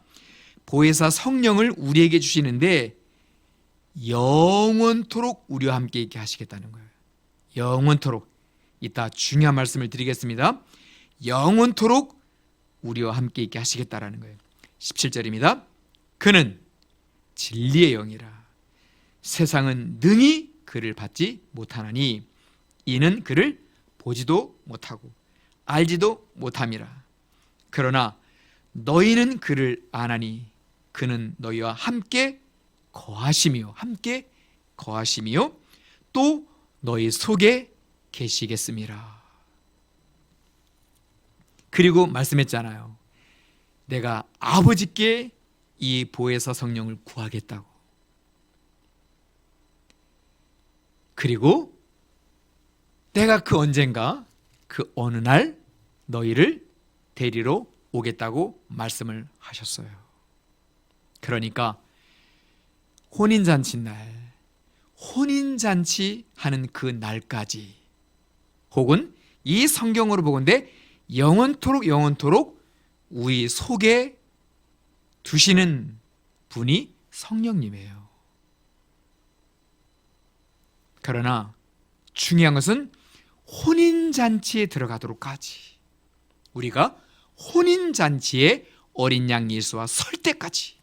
보혜사 성령을 우리에게 주시는데 영원토록 우리와 함께 있게 하시겠다는 거예요. 영원토록. 이따 중요한 말씀을 드리겠습니다. 영원토록 우리와 함께 있게 하시겠다라는 거예요. 17절입니다. 그는 진리의 영이라. 세상은 능히 그를 받지 못하나니 이는 그를 보지도 못하고 알지도 못함이라. 그러나 너희는 그를 아나니 그는 너희와 함께 거하시며 또 너희 속에 계시겠음이라. 그리고 말씀했잖아요. 내가 아버지께 이 보혜사 성령을 구하겠다고. 그리고 내가 그 언젠가 그 어느 날 너희를 데리러 오겠다고 말씀을 하셨어요. 그러니까 혼인잔치 날, 혼인잔치 하는 그 날까지, 혹은 이 성경으로 보건대 영원토록 우리 속에 두시는 분이 성령님이에요. 그러나 중요한 것은 혼인잔치에 들어가도록까지, 우리가 혼인잔치에 어린 양 예수와 설 때까지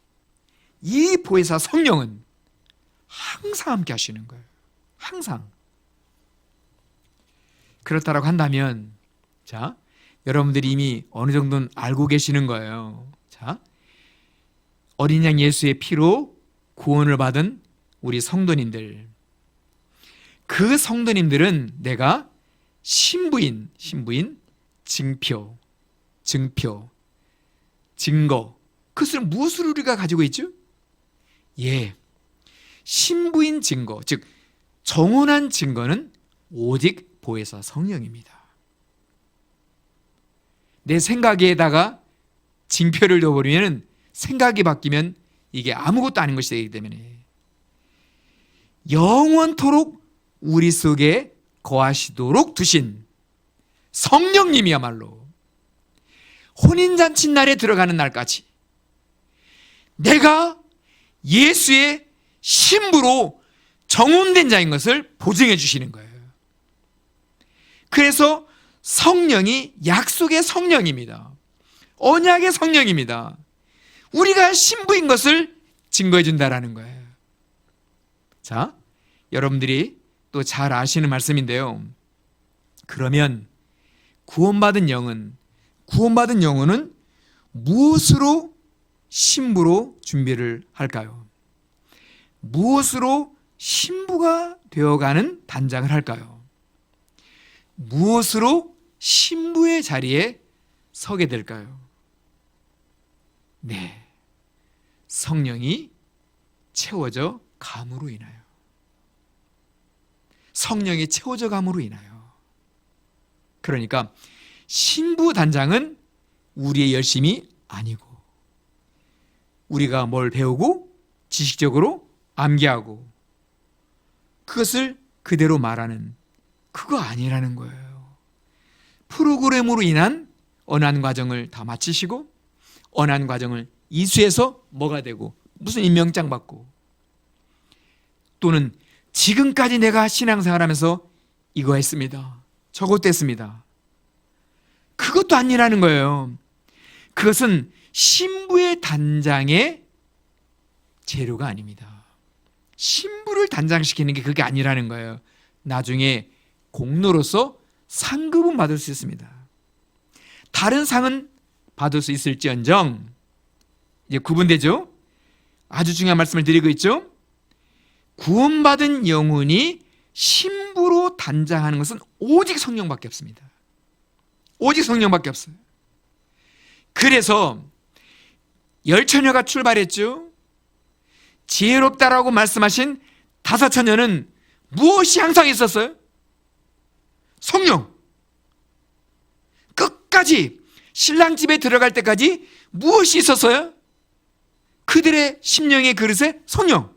이 보혜사 성령은 항상 함께 하시는 거예요. 항상. 그렇다라고 한다면, 자, 여러분들이 이미 어느 정도는 알고 계시는 거예요. 자, 어린 양 예수의 피로 구원을 받은 우리 성도님들, 그 성도님들은 내가 신부인, 증표, 증거, 그것을 무엇을 우리가 가지고 있죠? 예, 신부인 증거, 즉 정혼한 증거는 오직 보혜사 성령입니다. 내 생각에다가 징표를 넣어버리면 생각이 바뀌면 이게 아무것도 아닌 것이 되기 때문에 영원토록 우리 속에 거하시도록 두신 성령님이야말로 혼인잔치 날에 들어가는 날까지 내가 예수의 신부로 정혼된 자인 것을 보증해 주시는 거예요. 그래서 성령이 약속의 성령입니다. 언약의 성령입니다. 우리가 신부인 것을 증거해 준다라는 거예요. 자, 여러분들이 또 잘 아시는 말씀인데요. 그러면 구원받은 영혼은 무엇으로 신부로 준비를 할까요? 무엇으로 신부가 되어가는 단장을 할까요? 무엇으로 신부의 자리에 서게 될까요? 네, 성령이 채워져 감으로 인하여. 성령이 채워져 감으로 인하여. 그러니까 신부 단장은 우리의 열심이 아니고, 우리가 뭘 배우고 지식적으로 암기하고 그것을 그대로 말하는 그거 아니라는 거예요. 프로그램으로 인한 언한 과정을 다 마치시고 언한 과정을 이수해서 뭐가 되고 무슨 임명장 받고, 또는 지금까지 내가 신앙생활하면서 이거 했습니다, 저것도 했습니다, 그것도 아니라는 거예요. 그것은 신부의 단장의 재료가 아닙니다. 신부를 단장시키는 게 그게 아니라는 거예요. 나중에 공로로서 상급은 받을 수 있습니다. 다른 상은 받을 수 있을지언정, 이제 구분되죠? 아주 중요한 말씀을 드리고 있죠? 구원받은 영혼이 신부로 단장하는 것은 오직 성령밖에 없습니다. 오직 성령밖에 없어요. 그래서 열처녀가 출발했죠. 지혜롭다라고 말씀하신 다섯 처녀는 무엇이 항상 있었어요? 성령. 끝까지 신랑 집에 들어갈 때까지 무엇이 있었어요? 그들의 심령의 그릇에 성령.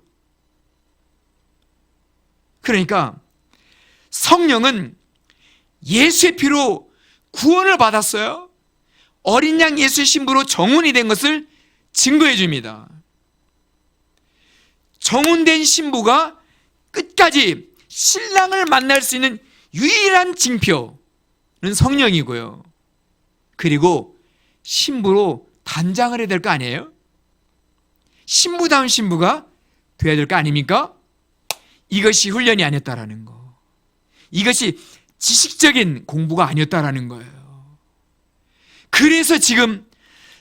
그러니까 성령은 예수의 피로 구원을 받았어요. 어린 양 예수의 신부로 정혼이 된 것을 증거해 줍니다. 정혼된 신부가 끝까지 신랑을 만날 수 있는 유일한 징표는 성령이고요. 그리고 신부로 단장을 해야 될 거 아니에요? 신부다운 신부가 돼야 될 거 아닙니까? 이것이 훈련이 아니었다라는 거, 이것이 지식적인 공부가 아니었다라는 거예요. 그래서 지금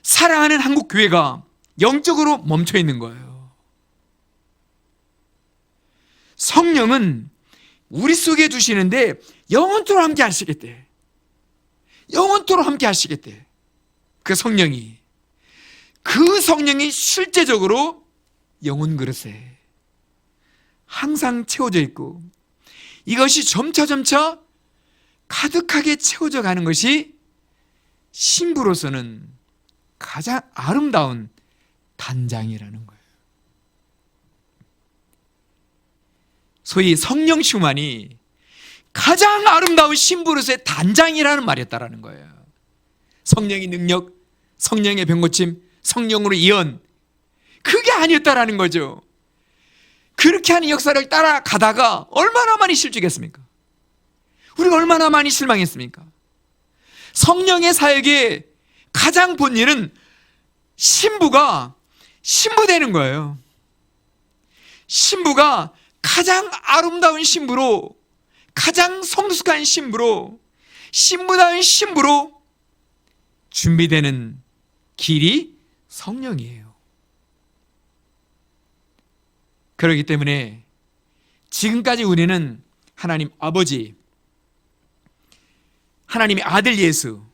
사랑하는 한국 교회가 영적으로 멈춰 있는 거예요. 성령은 우리 속에 두시는데 영원토록 함께 하시겠대. 영원토록 함께 하시겠대. 그 성령이 실제적으로 영혼 그릇에 항상 채워져 있고, 이것이 점차 가득하게 채워져 가는 것이 신부로서는 가장 아름다운 단장이라는 거예요. 소위 성령 슈만이 가장 아름다운 신부로서의 단장이라는 말이었다라는 거예요. 성령의 능력, 성령의 병고침, 성령으로 예언, 그게 아니었다라는 거죠. 그렇게 하는 역사를 따라가다가 얼마나 많이 실족했습니까? 우리가 얼마나 많이 실망했습니까? 성령의 사역의 가장 본일은 신부가 신부되는 거예요. 신부가 가장 아름다운 신부로, 가장 성숙한 신부로, 신부다운 신부로 준비되는 길이 성령이에요. 그렇기 때문에 지금까지 우리는 하나님 아버지, 하나님의 아들 예수,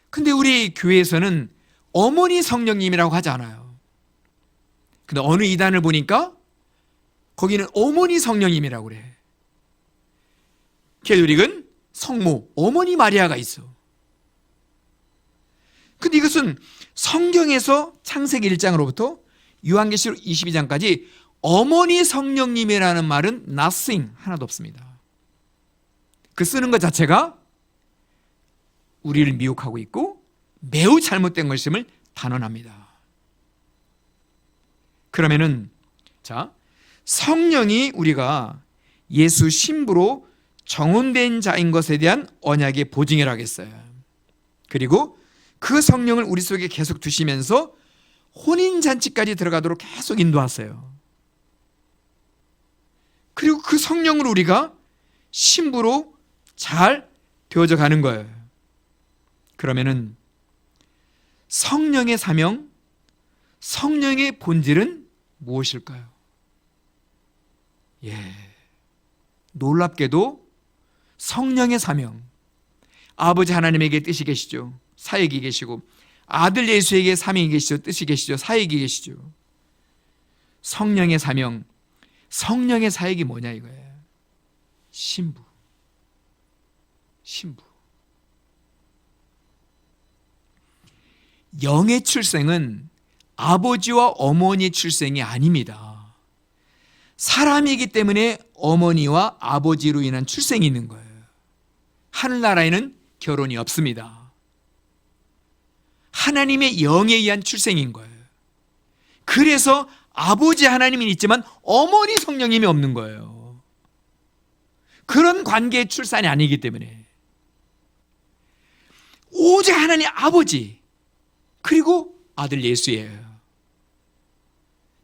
근데 우리 교회에서는 어머니 성령님이라고 하지 않아요. 근데 어느 이단을 보니까 거기는 어머니 성령님이라고 그래. 캐톨릭은 성모, 어머니 마리아가 있어. 근데 이것은 성경에서 창세기 1장으로부터 요한계시록 22장까지 어머니 성령님이라는 말은 nothing, 하나도 없습니다. 그 쓰는 것 자체가 우리를 미혹하고 있고 매우 잘못된 것임을 단언합니다. 그러면은 자, 성령이 우리가 예수 신부로 정혼된 자인 것에 대한 언약의 보증이라고 하겠어요. 그리고 그 성령을 우리 속에 계속 두시면서 혼인잔치까지 들어가도록 계속 인도하세요. 그리고 그 성령을 우리가 신부로 잘 되어져 가는 거예요. 그러면은 성령의 사명, 성령의 본질은 무엇일까요? 놀랍게도 성령의 사명, 아버지 하나님에게 뜻이 계시죠. 사역이 계시고, 아들 예수에게 사명이 계시죠. 뜻이 계시죠. 사역이 계시죠. 성령의 사명, 성령의 사역이 뭐냐 이거예요. 신부. 영의 출생은 아버지와 어머니의 출생이 아닙니다. 사람이기 때문에 어머니와 아버지로 인한 출생이 있는 거예요. 하늘나라에는 결혼이 없습니다. 하나님의 영에 의한 출생인 거예요. 그래서 아버지 하나님은 있지만 어머니 성령님이 없는 거예요. 그런 관계의 출산이 아니기 때문에 오직 하나님 아버지 그리고 아들 예수예요.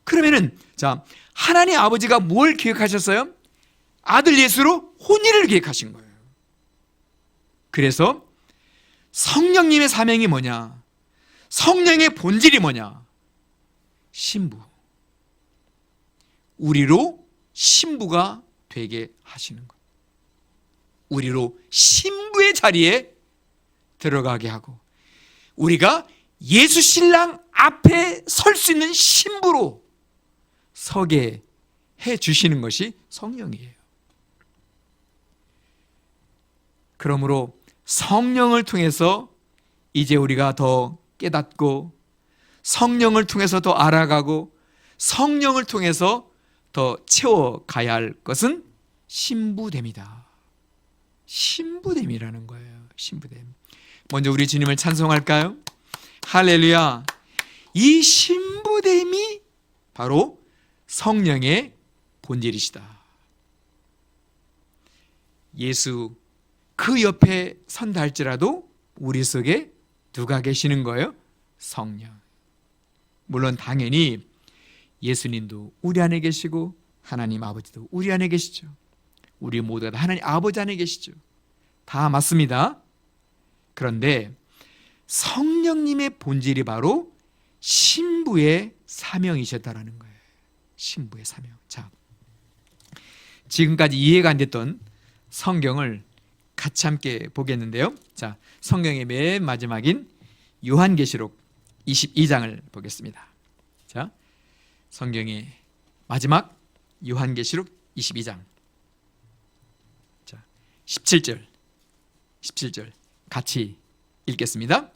그러면은 자, 하나님 아버지가 뭘 계획하셨어요? 아들 예수로 혼인을 계획하신 거예요. 그래서 성령님의 사명이 뭐냐? 성령의 본질이 뭐냐? 신부. 우리로 신부가 되게 하시는 것. 우리로 신부의 자리에 들어가게 하고 우리가 예수 신랑 앞에 설 수 있는 신부로 서게 해 주시는 것이 성령이에요. 그러므로 성령을 통해서 이제 우리가 더 깨닫고 성령을 통해서 더 알아가고 성령을 통해서 더 채워가야 할 것은 신부됨이다. 신부됨이라는 거예요. 신부됨. 먼저 우리 주님을 찬송할까요? 할렐루야. 이 신부됨이 바로 성령의 본질이시다. 예수 그 옆에 선다 할지라도 우리 속에 누가 계시는 거예요? 성령. 물론 당연히 예수님도 우리 안에 계시고 하나님 아버지도 우리 안에 계시죠. 우리 모두가 다 하나님 아버지 안에 계시죠. 다 맞습니다. 그런데 성령님의 본질이 바로 신부의 사명이셨다라는 거예요. 신부의 사명. 자, 지금까지 이해가 안 됐던 성경을 같이 함께 보겠는데요. 자, 성경의 맨 마지막인 요한계시록 22장을 보겠습니다. 자, 성경의 마지막 요한계시록 22장. 자, 17절 같이 읽겠습니다.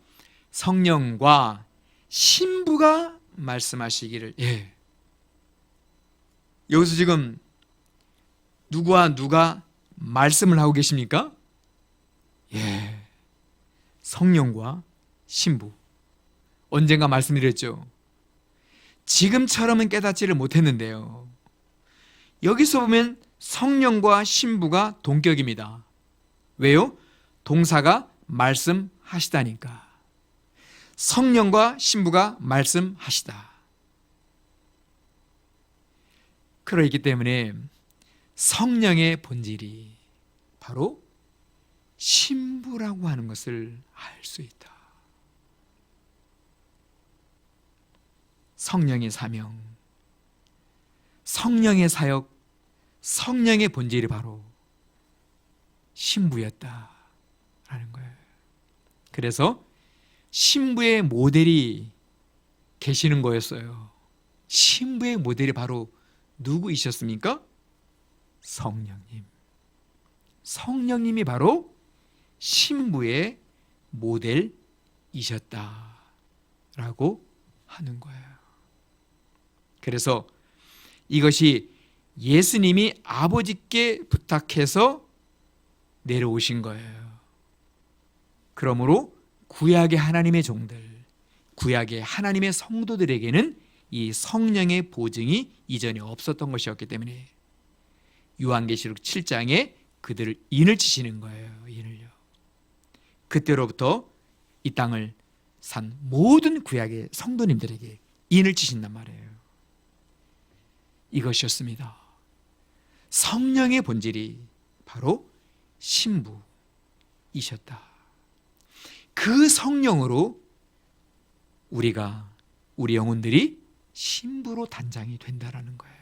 성령과 신부가 말씀하시기를. 여기서 지금 누구와 누가 말씀을 하고 계십니까? 성령과 신부. 언젠가 말씀드렸죠. 지금처럼은 깨닫지를 못했는데요. 여기서 보면 성령과 신부가 동격입니다. 왜요? 동사가 말씀하시다니까. 성령과 신부가 말씀하시다. 그러기 때문에 성령의 본질이 바로 신부라고 하는 것을 알 수 있다. 성령의 사명, 성령의 사역, 성령의 본질이 바로 신부였다라는 거예요. 그래서 신부의 모델이 계시는 거였어요. 신부의 모델이 바로 누구이셨습니까? 성령님. 성령님이 바로 신부의 모델이셨다라고 하는 거예요. 그래서 이것이 예수님이 아버지께 부탁해서 내려오신 거예요. 그러므로 구약의 하나님의 종들, 구약의 하나님의 성도들에게는 이 성령의 보증이 이전에 없었던 것이었기 때문에 요한계시록 7장에 그들을 인을 치시는 거예요. 인을요. 그때로부터 이 땅을 산 모든 구약의 성도님들에게 인을 치신단 말이에요. 이것이었습니다. 성령의 본질이 바로 신부이셨다. 그 성령으로 우리 영혼들이 신부로 단장이 된다라는 거예요.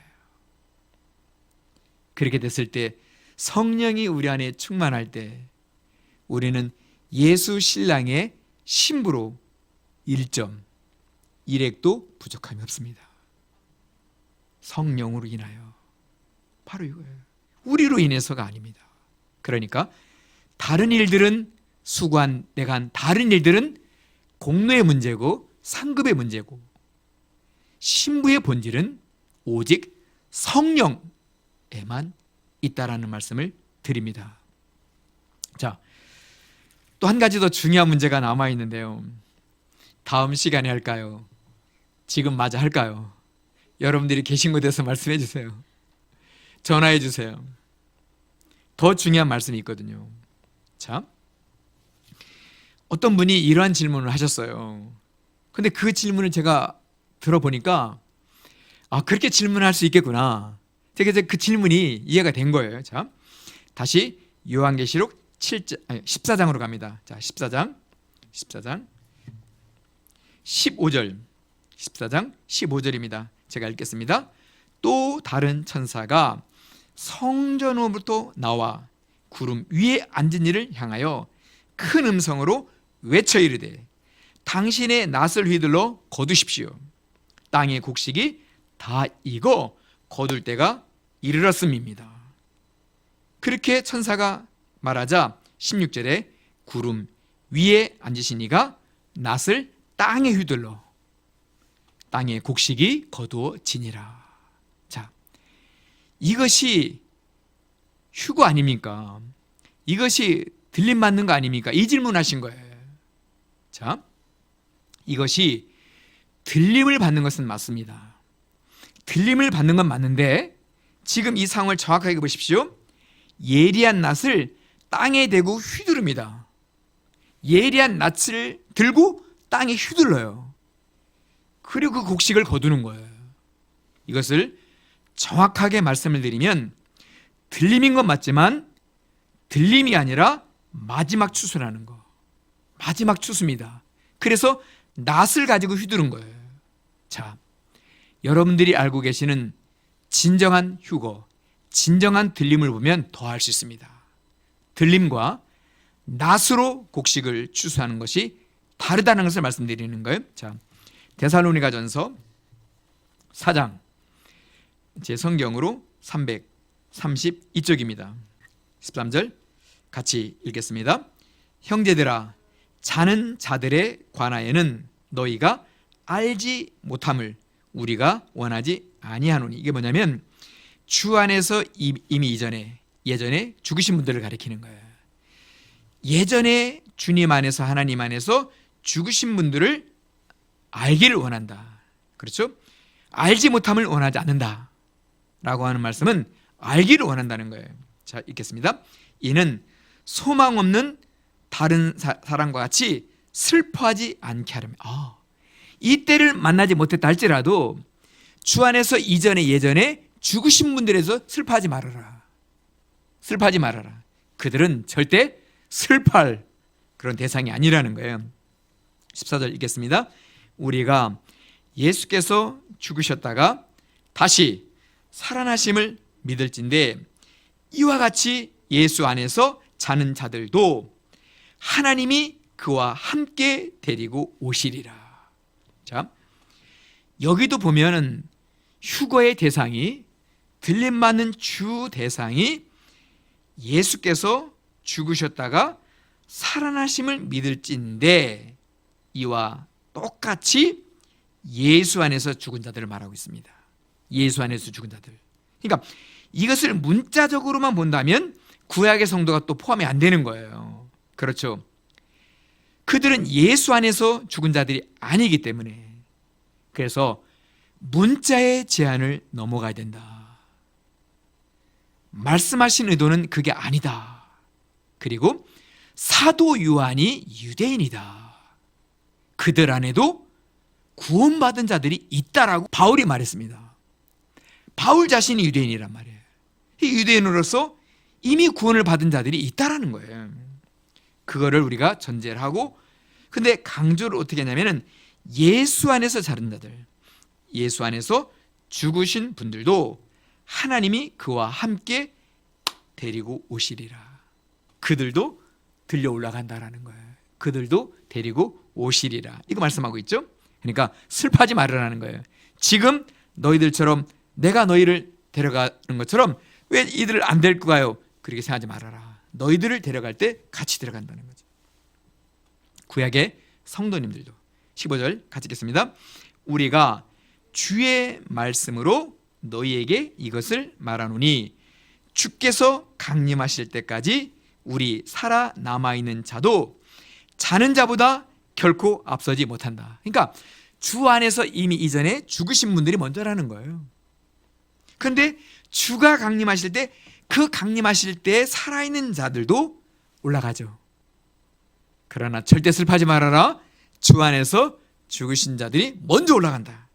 그렇게 됐을 때 성령이 우리 안에 충만할 때 우리는 예수 신랑의 신부로 1점 1핵도 부족함이 없습니다. 성령으로 인하여. 바로 이거예요. 우리로 인해서가 아닙니다. 그러니까 다른 일들은 수고한 내가 한 다른 일들은 공로의 문제고 상급의 문제고 신부의 본질은 오직 성령에만 있다라는 말씀을 드립니다. 자, 또 한 가지 더 중요한 문제가 남아 있는데요. 다음 시간에 할까요? 지금 마저 할까요? 여러분들이 계신 곳에서 말씀해 주세요. 전화해 주세요. 더 중요한 말씀이 있거든요. 자, 어떤 분이 이러한 질문을 하셨어요. 근데 그 질문을 제가 들어보니까 그렇게 질문할 수 있겠구나. 제가 이제 그 질문이 이해가 된 거예요. 자, 다시 요한계시록 14장으로 갑니다. 자, 14장 15절 14장 15절입니다. 제가 읽겠습니다. 또 다른 천사가 성전으로부터 나와 구름 위에 앉은 이를 향하여 큰 음성으로 외쳐 이르되 당신의 낫을 휘둘러 거두십시오. 땅의 곡식이 다 익어 거둘 때가 이르렀음입니다. 그렇게 천사가 말하자 16절에 구름 위에 앉으신 이가 낫을 땅에 휘둘러 땅의 곡식이 거두어지니라. 자, 이것이 휴거 아닙니까? 이것이 들림 받는 거 아닙니까? 이 질문하신 거예요. 자, 이것이 들림을 받는 것은 맞습니다. 들림을 받는 건 맞는데 지금 이 상황을 정확하게 보십시오. 예리한 낫을 땅에 대고 휘두릅니다. 예리한 낫을 들고 땅에 휘둘러요. 그리고 그 곡식을 거두는 거예요. 이것을 정확하게 말씀을 드리면 들림인 건 맞지만 들림이 아니라 마지막 추수라는 거. 마지막 추수입니다. 그래서 낫을 가지고 휘두른 거예요. 자, 여러분들이 알고 계시는 진정한 휴거, 진정한 들림을 보면 더 알 수 있습니다. 들림과 낫으로 곡식을 추수하는 것이 다르다는 것을 말씀드리는 거예요. 자, 데살로니가전서 4장 제 성경으로 332쪽입니다. 13절 같이 읽겠습니다. 형제들아, 자는 자들에 관하여는 너희가 알지 못함을 우리가 원하지 아니하노니. 이게 뭐냐면 주 안에서 이미 예전에 죽으신 분들을 가리키는 거예요. 예전에 주님 안에서 하나님 안에서 죽으신 분들을 알기를 원한다. 그렇죠? 알지 못함을 원하지 않는다 라고 하는 말씀은 알기를 원한다는 거예요. 자, 읽겠습니다. 이는 소망 없는 다른 사람과 같이 슬퍼하지 않게 하려면, 이 때를 만나지 못했다 할지라도 주 안에서 예전에 죽으신 분들에서 슬퍼하지 말아라. 슬퍼하지 말아라. 그들은 절대 슬퍼할 그런 대상이 아니라는 거예요. 14절 읽겠습니다. 우리가 예수께서 죽으셨다가 다시 살아나심을 믿을진데 이와 같이 예수 안에서 자는 자들도 하나님이 그와 함께 데리고 오시리라. 자, 여기도 보면은 휴거의 대상이, 들림받는 주 대상이 예수께서 죽으셨다가 살아나심을 믿을진데 이와 똑같이 예수 안에서 죽은 자들을 말하고 있습니다. 예수 안에서 죽은 자들. 그러니까 이것을 문자적으로만 본다면 구약의 성도가 또 포함이 안 되는 거예요. 그렇죠? 그들은 예수 안에서 죽은 자들이 아니기 때문에, 그래서 문자의 제한을 넘어가야 된다. 말씀하신 의도는 그게 아니다. 그리고 사도 요한이 유대인이다. 그들 안에도 구원받은 자들이 있다라고 바울이 말했습니다. 바울 자신이 유대인이란 말이에요. 이 유대인으로서 이미 구원을 받은 자들이 있다라는 거예요. 그거를 우리가 전제를 하고, 근데 강조를 어떻게 하냐면은 예수 안에서 자른 자들, 예수 안에서 죽으신 분들도 하나님이 그와 함께 데리고 오시리라. 그들도 들려 올라간다라는 거예요. 그들도 데리고 오시리라. 이거 말씀하고 있죠. 그러니까 슬퍼하지 말으라는 거예요. 지금 너희들처럼 내가 너희를 데려가는 것처럼 왜 이들을 안 데리고 가요? 그렇게 생각하지 말아라. 너희들을 데려갈 때 같이 데려간다는 거죠. 구약의 성도님들도 15절 같이 읽겠습니다. 우리가 주의 말씀으로 너희에게 이것을 말하노니 주께서 강림하실 때까지 우리 살아남아있는 자도 자는 자보다 결코 앞서지 못한다. 그러니까 주 안에서 이미 이전에 죽으신 분들이 먼저라는 거예요. 그런데 주가 강림하실 때, 그 강림하실 때 살아있는 자들도 올라가죠. 그러나 절대 슬퍼하지 말아라. 주 안에서 죽으신 자들이 먼저 올라간다.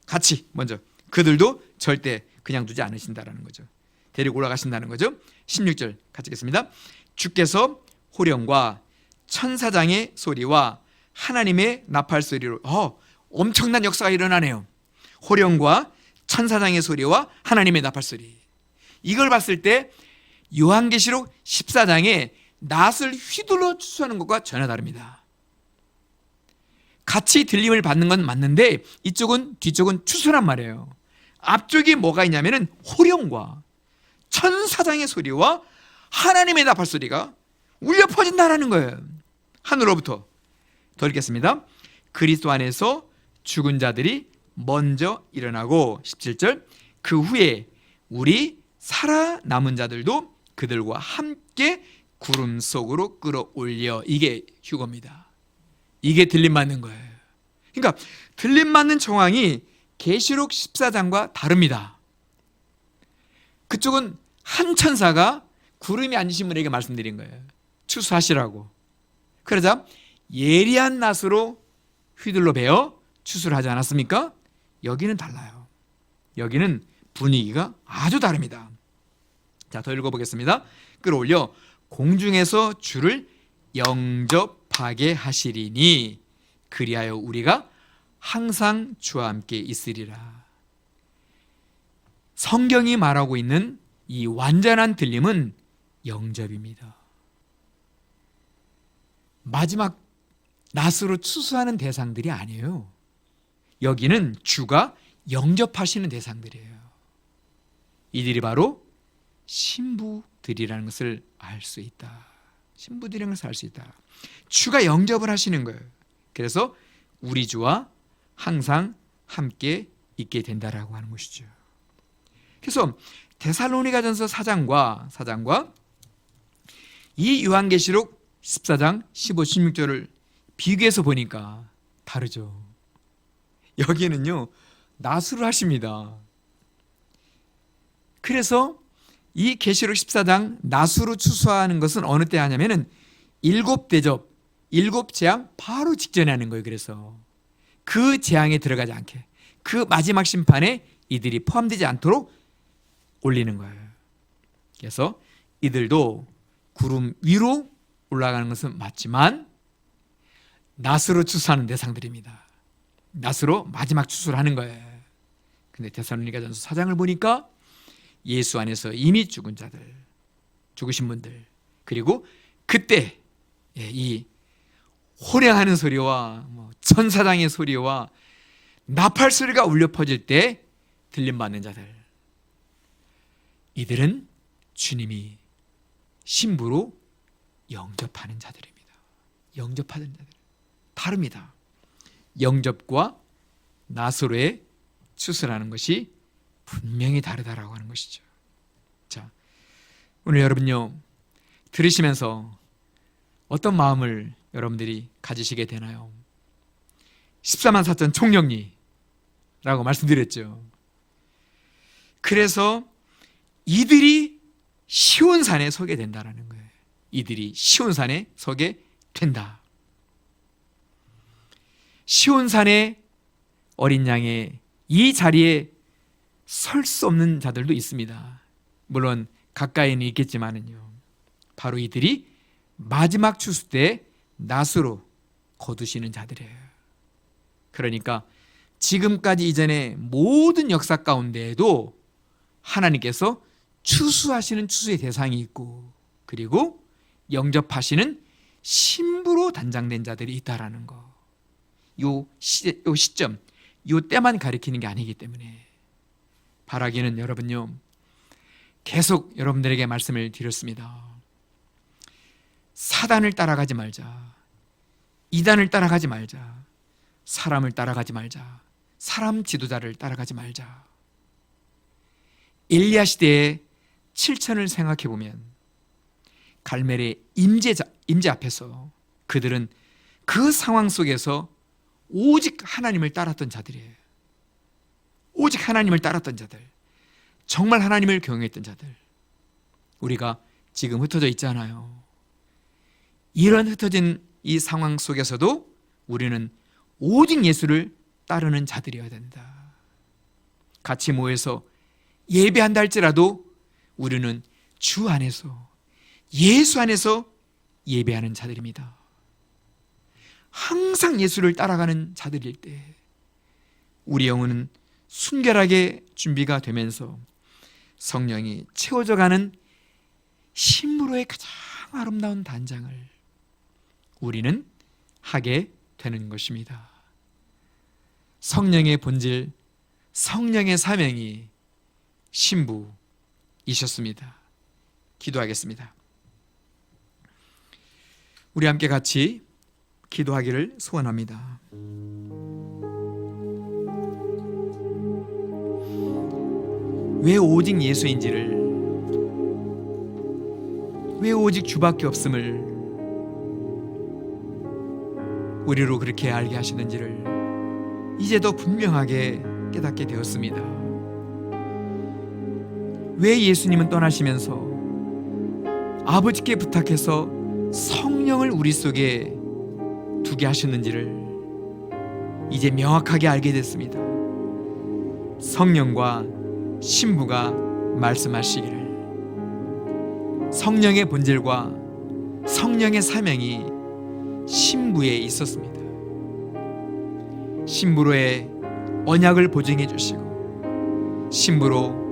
같이 먼저. 그들도 절대 그냥 두지 않으신다라는 거죠. 데리고 올라가신다는 거죠. 16절 같이 읽겠습니다. 주께서 호령과 천사장의 소리와 하나님의 나팔 소리로 엄청난 역사가 일어나네요. 호령과 천사장의 소리와 하나님의 나팔 소리. 이걸 봤을 때 요한계시록 14장에 낫을 휘둘러 추수하는 것과 전혀 다릅니다. 같이 들림을 받는 건 맞는데 이쪽은 뒤쪽은 추수란 말이에요. 앞쪽이 뭐가 있냐면은 호령과 천사장의 소리와 하나님의 나팔 소리가 울려 퍼진다라는 거예요. 하늘로부터. 더 읽겠습니다. 그리스도 안에서 죽은 자들이 먼저 일어나고 17절 그 후에 우리 살아남은 자들도 그들과 함께 구름 속으로 끌어올려. 이게 휴거입니다. 이게 들림 맞는 거예요. 그러니까 들림 맞는 정황이 계시록 14장과 다릅니다. 그쪽은 한 천사가 구름이 앉으신 분에게 말씀드린 거예요. 추수하시라고. 그러자 예리한 낫으로 휘둘러 베어 추수를 하지 않았습니까? 여기는 달라요. 여기는 분위기가 아주 다릅니다. 자, 더 읽어보겠습니다. 끌어올려 공중에서 주를 영접하게 하시리니 그리하여 우리가 항상 주와 함께 있으리라. 성경이 말하고 있는 이 완전한 들림은 영접입니다. 마지막 낫으로 추수하는 대상들이 아니에요. 여기는 주가 영접하시는 대상들이에요. 이들이 바로 신부들이라는 것을 알 수 있다. 신부들이라는 것을 알 수 있다. 주가 영접을 하시는 거예요. 그래서 우리 주와 항상 함께 있게 된다라고 하는 것이죠. 그래서 데살로니가전서 4장과 이 요한계시록 14장 15, 16절을 비교해서 보니까 다르죠. 여기는요 낫으로 하십니다. 그래서 이 계시록 14장 낫으로 추수하는 것은 어느 때 하냐면은 7대접, 7재앙 바로 직전에 하는 거예요. 그래서 그 재앙에 들어가지 않게, 그 마지막 심판에 이들이 포함되지 않도록 올리는 거예요. 그래서 이들도 구름 위로 올라가는 것은 맞지만 낫으로 추수하는 대상들입니다. 낫으로 마지막 추수를 하는 거예요. 근데 데살로니가전서 4장을 보니까 예수 안에서 이미 죽은 자들, 죽으신 분들, 그리고 그때 이 호령하는 소리와 천사장의 소리와 나팔 소리가 울려 퍼질 때 들림 받는 자들, 이들은 주님이 신부로 영접하는 자들입니다. 영접하는 자들 다릅니다. 영접과 낫으로의 추수라는 것이 분명히 다르다라고 하는 것이죠. 자, 오늘 여러분요 들으시면서 어떤 마음을 여러분들이 가지시게 되나요? 14만 4천 총령리라고 말씀드렸죠. 그래서 이들이 시온산에 서게 된다라는 거예요. 이들이 시온산에 서게 된다. 시온산의 어린 양의 이 자리에 설 수 없는 자들도 있습니다. 물론 가까이는 있겠지만은요, 바로 이들이 마지막 추수 때 낫으로 거두시는 자들이에요. 그러니까 지금까지 이전의 모든 역사 가운데에도 하나님께서 추수하시는 추수의 대상이 있고, 그리고 영접하시는 신부로 단장된 자들이 있다라는 거, 요 시점, 요 때만 가리키는 게 아니기 때문에 바라기는 여러분요, 계속 여러분들에게 말씀을 드렸습니다. 사단을 따라가지 말자, 이단을 따라가지 말자, 사람을 따라가지 말자, 사람 지도자를 따라가지 말자. 엘리야 시대의 7천을 생각해 보면 갈멜의 임재 앞에서 그들은 그 상황 속에서 오직 하나님을 따랐던 자들이에요. 오직 하나님을 따랐던 자들, 정말 하나님을 경외했던 자들. 우리가 지금 흩어져 있잖아요. 이런 흩어진 이 상황 속에서도 우리는 오직 예수를 따르는 자들이어야 된다. 같이 모여서 예배한다 할지라도 우리는 주 안에서, 예수 안에서 예배하는 자들입니다. 항상 예수를 따라가는 자들일 때 우리 영혼은 순결하게 준비가 되면서 성령이 채워져가는 신부로의 가장 아름다운 단장을 우리는 하게 되는 것입니다. 성령의 본질, 성령의 사명이 신부이셨습니다. 기도하겠습니다. 우리 함께 같이 기도하기를 소원합니다. 왜 오직 예수인지를, 왜 오직 주밖에 없음을 우리로 그렇게 알게 하시는지를 이제 더 분명하게 깨닫게 되었습니다. 왜 예수님은 떠나시면서 아버지께 부탁해서 성령을 우리 속에 두게 하셨는지를 이제 명확하게 알게 됐습니다. 성령과 신부가 말씀하시기를, 성령의 본질과 성령의 사명이 신부에 있었습니다. 신부로의 언약을 보증해 주시고 신부로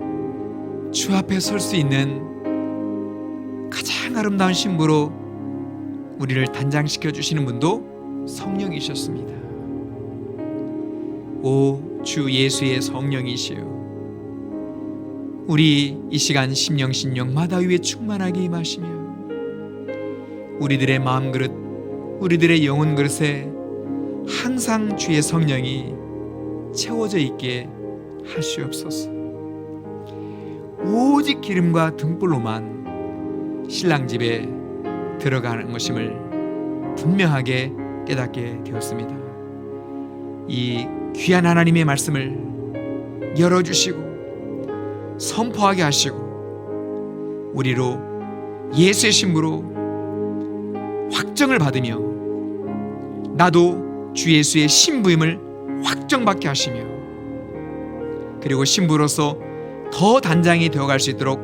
주 앞에 설 수 있는 가장 아름다운 신부로 우리를 단장시켜 주시는 분도 성령이셨습니다. 오 주 예수의 성령이시여, 우리 이 시간 심령 마다 위에 충만하게 임하시며 우리들의 마음 그릇, 우리들의 영혼 그릇에 항상 주의 성령이 채워져 있게 하시옵소서. 오직 기름과 등불로만 신랑 집에 들어가는 것임을 분명하게 깨닫게 되었습니다. 이 귀한 하나님의 말씀을 열어주시고 선포하게 하시고 우리로 예수의 신부로 확정을 받으며 나도 주 예수의 신부임을 확정받게 하시며 그리고 신부로서 더 단장이 되어갈 수 있도록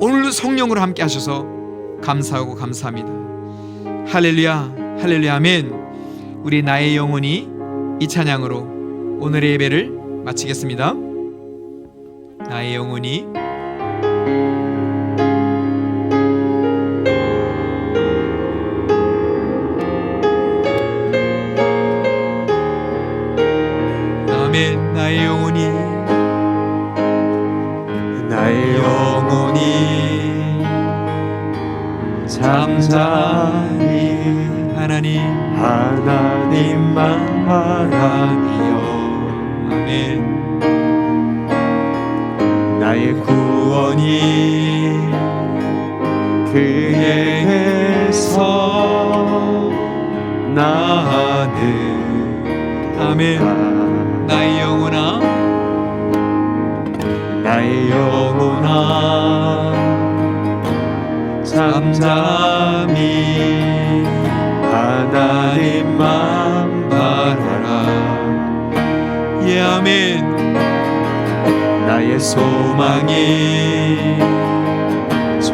오늘도 성령으로 함께 하셔서 감사하고 감사합니다. 할렐루야, 할렐루야, 아멘. 우리 나의 영혼이 이 찬양으로 오늘의 예배를 마치겠습니다. 나의 영혼이 아멘. 나의 영혼이 잠잠히 하나님만 바라며 아멘. 나의 구원이 그에서 나는 아멘. 나의 영혼아, 나의 영혼아 잠잠히 하나님만 바라라. 예, 아멘. 나의 소망이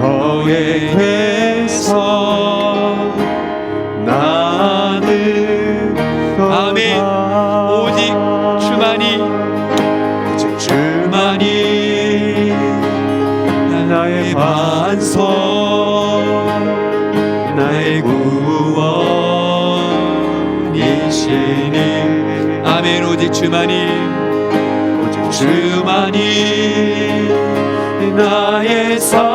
저에게서 나는 아멘. 오직 주만이 오직 주만이 나의 반석 나의 구원이시니 아멘. 오직 주만이 오직 주만이 나의 산성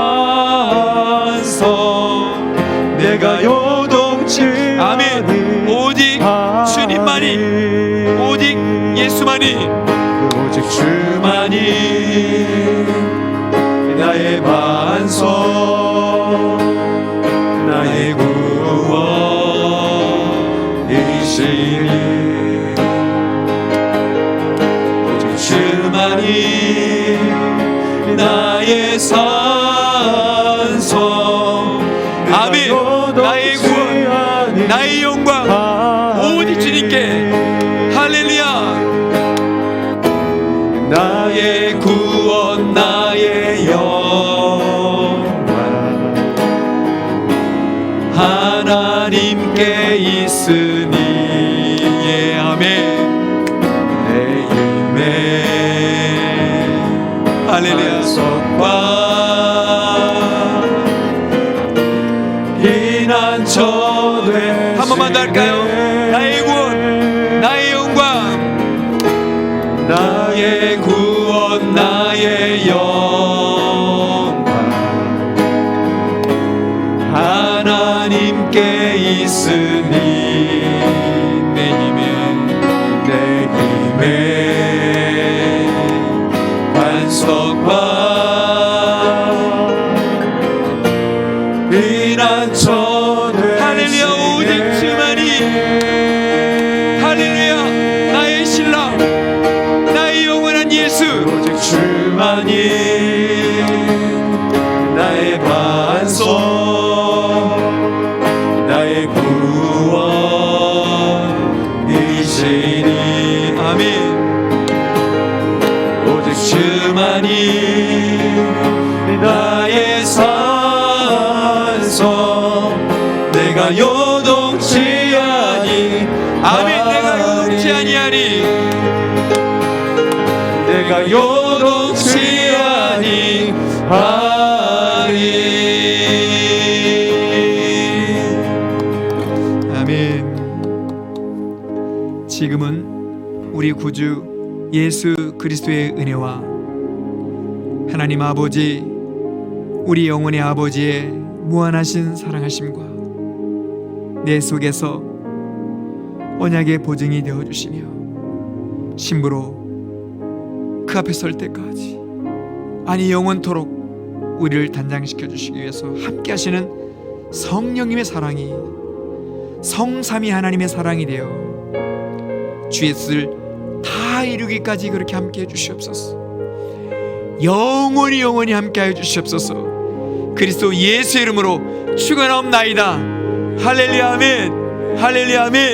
내가 요동치 아멘. 오직 주님만이 오직 예수만이 오직 주만이 나의 반석 나의 구원이시니 오직 주만이 나의 산성 아멘. 나의 구원 나의 영광 오직 주님께 할렐루야. 나의 구원 나의 영광 하나님께 있으니 예. 아멘. 내 힘의 할렐루야. 반석과 피난처되 한 번만 더 할까요? 나의 구원 나의 영광 나의 구원 나의 영광 하나님께 있으니 내 힘에 내 힘의 반석과 피난처 할렐루야. 오직 주만이 할렐루야. 나의 신랑 나의 영원한 예수 오직 주만이 나의 반석 나의 구원이시니 아멘. 오직 주만이 나의 산성 내가 요동치 아니 아멘. 내가 요동치 아니하니 내가 요동치 아니하리 아멘. 지금은 우리 구주 예수 그리스도의 은혜와 하나님 아버지 우리 영혼의 아버지의 무한하신 사랑하심과 내 속에서 언약의 보증이 되어주시며 심부로 그 앞에 설 때까지 아니 영원토록 우리를 단장시켜 주시기 위해서 함께 하시는 성령님의 사랑이 성삼위 하나님의 사랑이 되어 주의 뜻을 다 이루기까지 그렇게 함께 해주시옵소서. 영원히 함께 하여 주시옵소서. 그리스도 예수의 이름으로 축원하옵나이다. 할렐루야 아멘. 할렐루야 아멘.